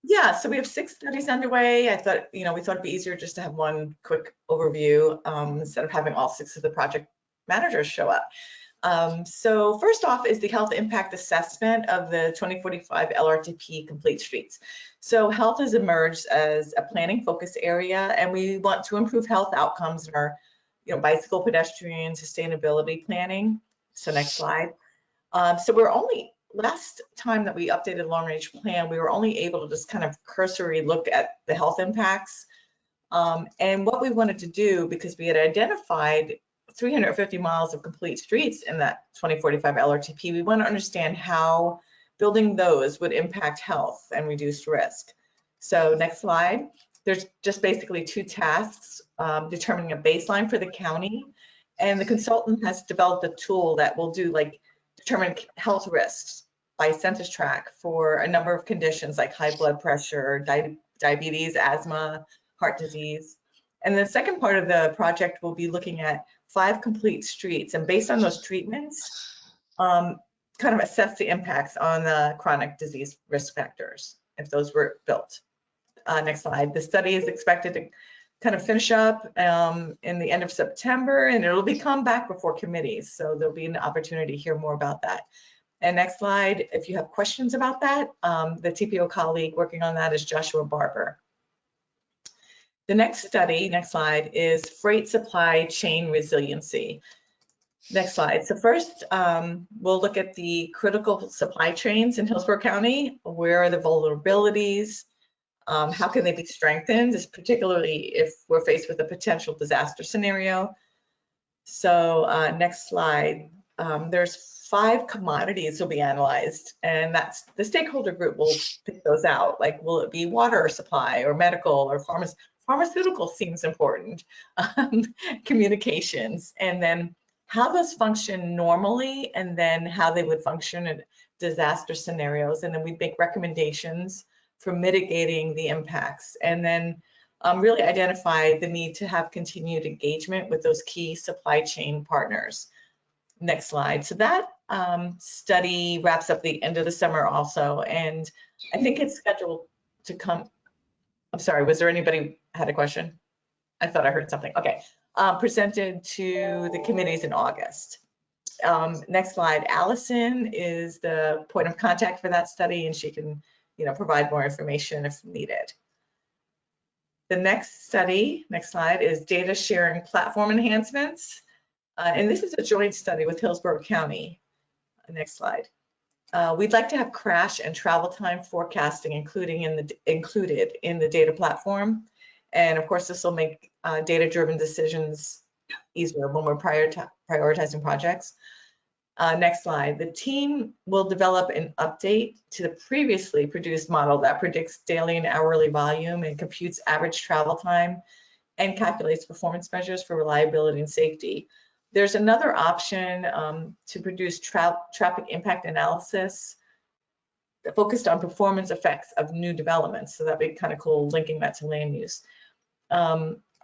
Yeah, so we have 6 studies underway. I thought, we thought it'd be easier just to have one quick overview instead of having all 6 of the project managers show up. So first off is the health impact assessment of the 2045 Lrtp complete streets. So health has emerged as a planning focus area, and we want to improve health outcomes in our, bicycle, pedestrian, sustainability planning. So next slide. So we're only, last time that we updated the long range plan, we were only able to just kind of cursory look at the health impacts. And what we wanted to do, because we had identified 350 miles of complete streets in that 2045 Lrtp, we want to understand how building those would impact health and reduce risk. So next slide. There's just basically 2 tasks, determining a baseline for the county, and the consultant has developed a tool that will do determine health risks by census tract for a number of conditions like high blood pressure, diabetes, asthma, heart disease. And the second part of the project will be looking at 5 complete streets, and based on those treatments, kind of assess the impacts on the chronic disease risk factors if those were built. Next slide. The study is expected to kind of finish up in the end of September, and it'll come back before committees. So there'll be an opportunity to hear more about that. And next slide, if you have questions about that, the TPO colleague working on that is Joshua Barber. The next study, next slide, is freight supply chain resiliency. Next slide. So first, we'll look at the critical supply chains in Hillsborough County. Where are the vulnerabilities? How can they be strengthened, particularly if we're faced with a potential disaster scenario? So next slide. There's 5 commodities will be analyzed, and that's the stakeholder group will pick those out. Like, will it be water supply or medical or pharmaceutical seems important, communications, and then how those function normally, and then how they would function in disaster scenarios. And then we make recommendations for mitigating the impacts, and then really identify the need to have continued engagement with those key supply chain partners. Next slide. So that study wraps up the end of the summer also, and I think it's scheduled to come. I'm sorry, was there anybody had a question? I thought I heard something. Okay. Presented to the committees in August. Next slide. Allison is the point of contact for that study, and she can, provide more information if needed. The next study, next slide, is data sharing platform enhancements. And this is a joint study with Hillsborough County. Next slide. We'd like to have crash and travel time forecasting included in the data platform. And of course, this will make data-driven decisions easier when we're prioritizing projects. Next slide. The team will develop an update to the previously produced model that predicts daily and hourly volume and computes average travel time and calculates performance measures for reliability and safety. There's another option to produce traffic impact analysis focused on performance effects of new developments. So that'd be kind of cool, linking that to land use.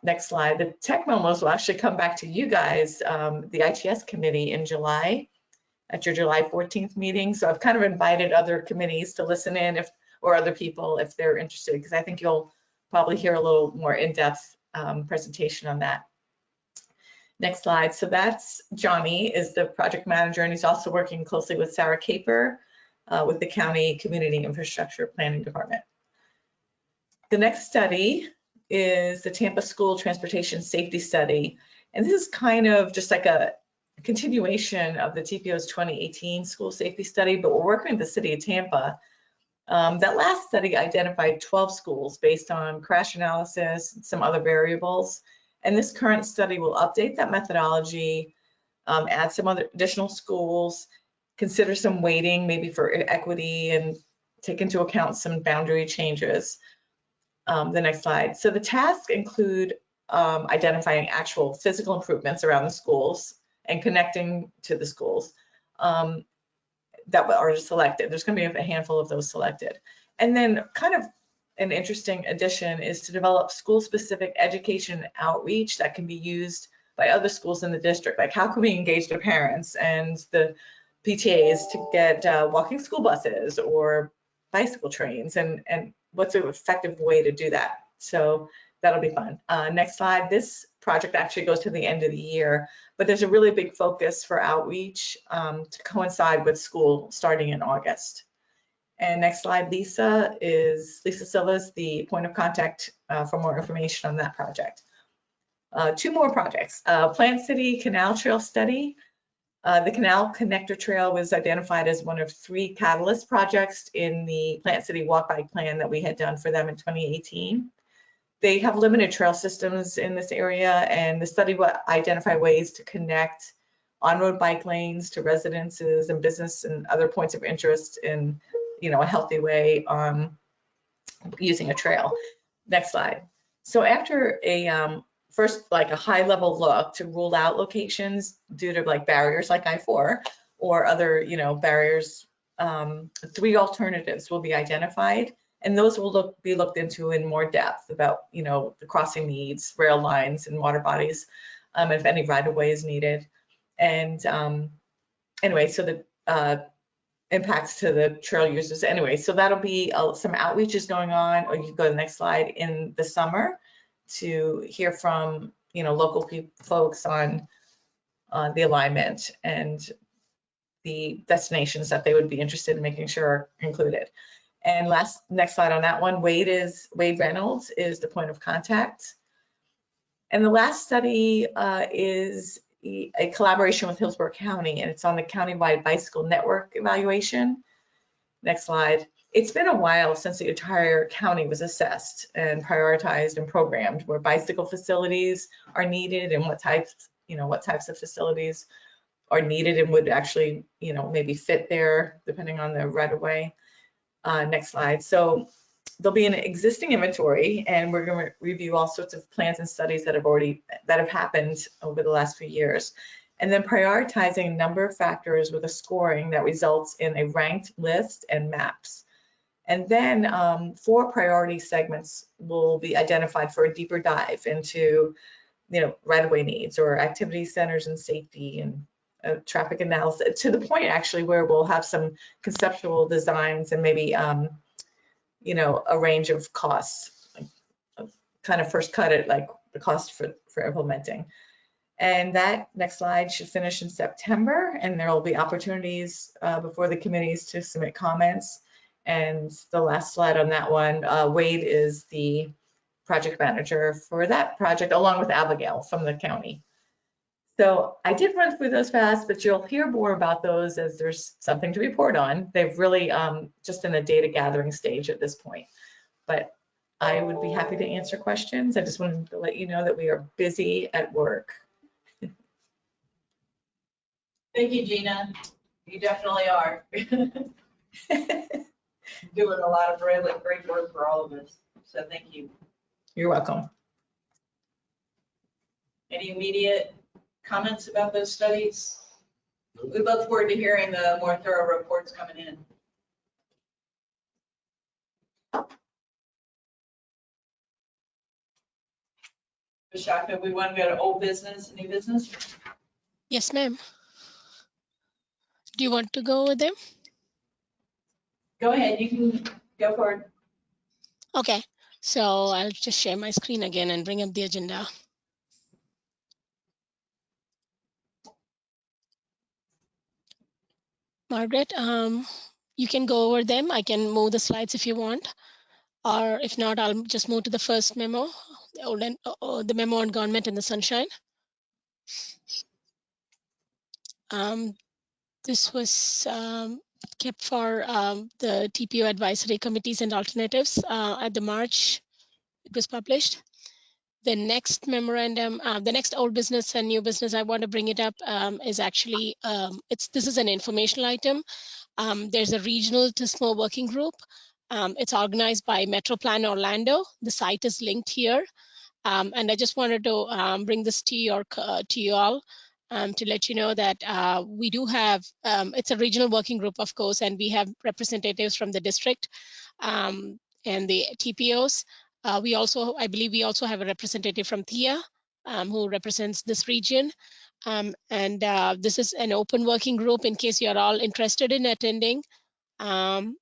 Next slide. The tech memos will actually come back to you guys, the ITS committee, in July at your July 14th meeting. So I've kind of invited other committees to listen in or other people if they're interested, because I think you'll probably hear a little more in-depth presentation on that. Next slide. So that's Johnny is the project manager, and he's also working closely with Sarah Caper with the County Community Infrastructure Planning Department. The next study is the Tampa School Transportation Safety Study. And this is kind of just like a continuation of the TPO's 2018 school safety study, but we're working with the city of Tampa. That last study identified 12 schools based on crash analysis and some other variables. And this current study will update that methodology, add some other additional schools, consider some weighting maybe for equity, and take into account some boundary changes. The next slide. So the tasks include identifying actual physical improvements around the schools and connecting to the schools that are selected. There's going to be a handful of those selected. And then kind of an interesting addition is to develop school-specific education outreach that can be used by other schools in the district. Like, how can we engage the parents and the PTAs to get walking school buses or bicycle trains, and what's an effective way to do that? So that'll be fun. Next slide. This project actually goes to the end of the year, but there's a really big focus for outreach to coincide with school starting in August. And next slide, Lisa Silva is the point of contact for more information on that project. 2 more projects. Plant City Canal Trail Study. The Canal Connector Trail was identified as one of 3 catalyst projects in the Plant City Walk-Bike Plan that we had done for them in 2018. They have limited trail systems in this area, and the study will identify ways to connect on-road bike lanes to residences and business and other points of interest in a healthy way using a trail. Next slide. So after a first, like a high level look to rule out locations due to like barriers like I-4 or other, barriers, 3 alternatives will be identified, And those will be looked into in more depth about, the crossing needs, rail lines and water bodies, if any right of way is needed. And anyway, so the impacts to the trail users. Anyway, so that'll be some outreaches going on, or you can go to the next slide, in the summer to hear from, local folks on the alignment and the destinations that they would be interested in making sure are included. And next slide on that one, Wade Reynolds is the point of contact. And the last study is a collaboration with Hillsborough County, and it's on the countywide bicycle network evaluation. Next slide. It's been a while since the entire county was assessed and prioritized and programmed where bicycle facilities are needed and what types of facilities are needed and would actually, maybe fit there depending on the right of way. Next slide. So there'll be an existing inventory, and we're going to review all sorts of plans and studies that have happened over the last few years, and then prioritizing a number of factors with a scoring that results in a ranked list and maps. And then 4 priority segments will be identified for a deeper dive into, right-of-way needs or activity centers and safety and traffic analysis, to the point actually where we'll have some conceptual designs and maybe a range of costs, kind of first cut it, like the cost for implementing. And that next slide should finish in September, and there will be opportunities before the committees to submit comments. And the last slide on that one, Wade is the project manager for that project, along with Abigail from the county. So I did run through those fast, but you'll hear more about those as there's something to report on. They've really just in a data gathering stage at this point. But I would be happy to answer questions. I just wanted to let you know that we are busy at work. Thank you, Gina. You definitely are. Doing a lot of really great work for all of us. So thank you. You're welcome. Any immediate comments about those studies? We look forward to hearing the more thorough reports coming in. Vishaka, we want to go to old business, new business? Yes, ma'am. Do you want to go with them? Go ahead, you can go for it. Okay, so I'll just share my screen again and bring up the agenda. Margaret, you can go over them. I can move the slides if you want, or if not, I'll just move to the first memo, the memo on government in the sunshine. This was kept for the TPO advisory committees and alternatives at the March. It was published. The next memorandum, the next old business and new business, I want to bring it up is actually, this is an informational item. There's a regional TISMO working group. It's organized by Metroplan Orlando. The site is linked here. And I just wanted to bring this to you all to let you know that we do have, it's a regional working group, of course, and we have representatives from the district and the TPOs. We also, I believe we also have a representative from THIA who represents this region. This is an open working group in case you're all interested in attending. The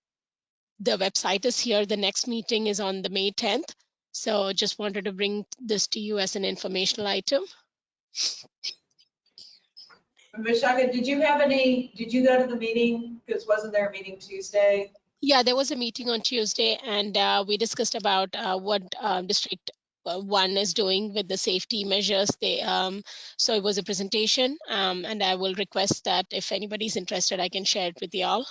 website is here. The next meeting is on the May 10th. So just wanted to bring this to you as an informational item. Vishaka, did you go to the meeting? Because wasn't there a meeting Tuesday? Yeah, there was a meeting on Tuesday, and we discussed about what District 1 is doing with the safety measures. So it was a presentation, and I will request that if anybody's interested, I can share it with you all.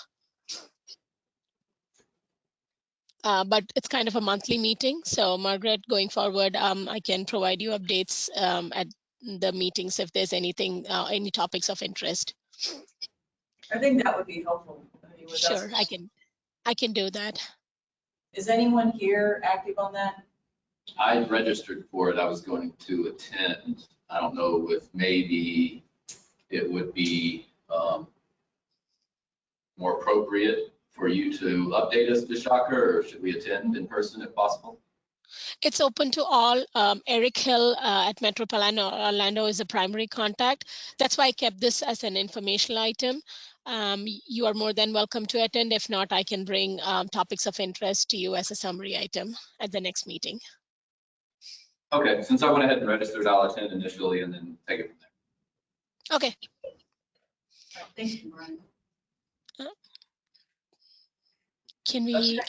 But it's kind of a monthly meeting. So Margaret, going forward, I can provide you updates at the meetings if there's anything, any topics of interest. I think that would be helpful. Sure, I can do that. Is anyone here active on that? I registered for it. I was going to attend. I don't know if maybe it would be more appropriate for you to update us, Vishaka, or should we attend in person if possible? It's open to all. Eric Hill at Metropolitan Orlando is a primary contact. That's why I kept this as an informational item. You are more than welcome to attend. If not, I can bring topics of interest to you as a summary item at the next meeting. Okay, since I went ahead and registered, I'll attend initially and then take it from there. Okay. Thank you, Brian. Can we?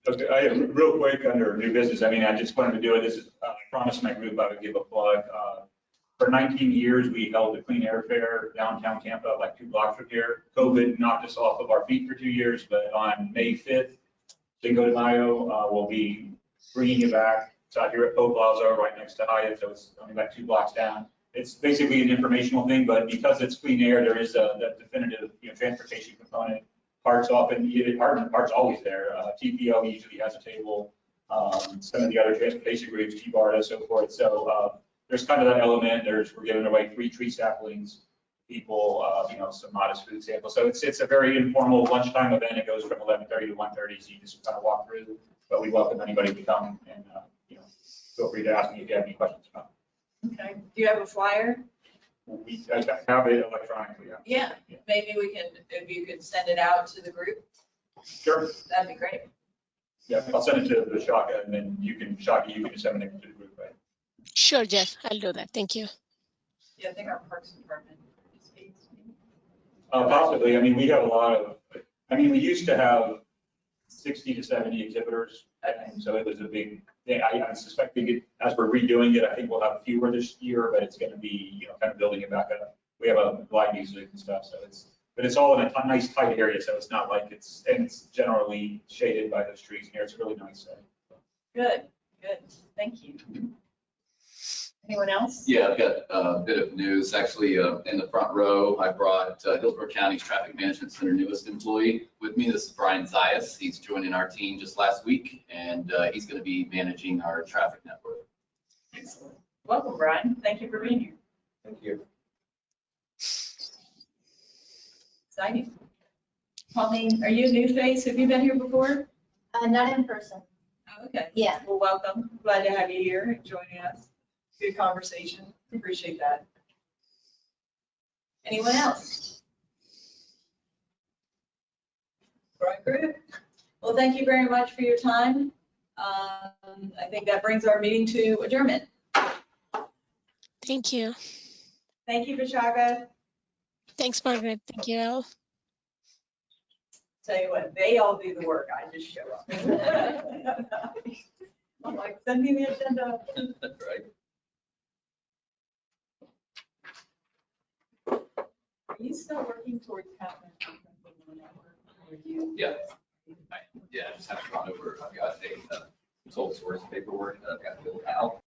Okay, I have real quick under new business. I mean, I just wanted to do it. This is, I promised my group I would give a plug. For 19 years, we held the Clean Air Fair downtown Tampa, like 2 blocks from here. COVID knocked us off of our feet for 2 years, but on May 5th, Cinco de Mayo, we'll be bringing it back. It's out here at Poe Plaza, right next to Hyatt, so it's only like 2 blocks down. It's basically an informational thing, but because it's clean air, there is that definitive, transportation component. Parts often, parts always there. TPO usually has a table. Some of the other transportation groups, T-BARTA, so forth. So there's kind of that element. We're giving away free tree saplings, people, some modest food samples. So it's a very informal lunchtime event. It goes from 11:30 to 1:30, so you just kind of walk through. But we welcome anybody to come and feel free to ask me if you have any questions about it. Okay. Do you have a flyer? I have it electronically. Yeah. Maybe we can, if you could send it out to the group. Sure. That'd be great. Yeah, I'll send it to the Shaka, and then you can disseminate it to the group, right? Sure, Jeff. I'll do that. Thank you. Yeah, I think our Parks Department participates. Possibly. I mean, we have a lot of, we used to have 60 to 70 exhibitors, and so it was a big thing. I suspect as we're redoing it, I think we'll have fewer this year, but it's going to be, kind of building it back up. We have a live music and stuff, so but it's all in a nice tight area, so it's not like it's generally shaded by those trees here. It's a really nice setting. Good. Thank you. Anyone else? Yeah, I've got a bit of news. Actually, in the front row, I brought Hillsborough County's Traffic Management Center newest employee with me. This is Brian Zayas. He's joining our team just last week, and he's going to be managing our traffic network. Excellent. Welcome, Brian. Thank you for being here. Thank you. Exciting. Pauline, are you a new face? Have you been here before? Not in person. Oh, okay. Yeah. Well, welcome. Glad to have you here and joining us. Good conversation. Appreciate that. Anyone else? Right, group. Well, thank you very much for your time. I think that brings our meeting to adjournment. Thank you. Thank you, Vishaka. Thanks, Margaret. Thank you, Elle. Tell you what, they all do the work. I just show up. I'm like, send me the agenda. Right. Are you still working towards having a conference in the network? Yeah. Yeah, I just have to run over. I've got a sole source paperwork that I've got to fill out.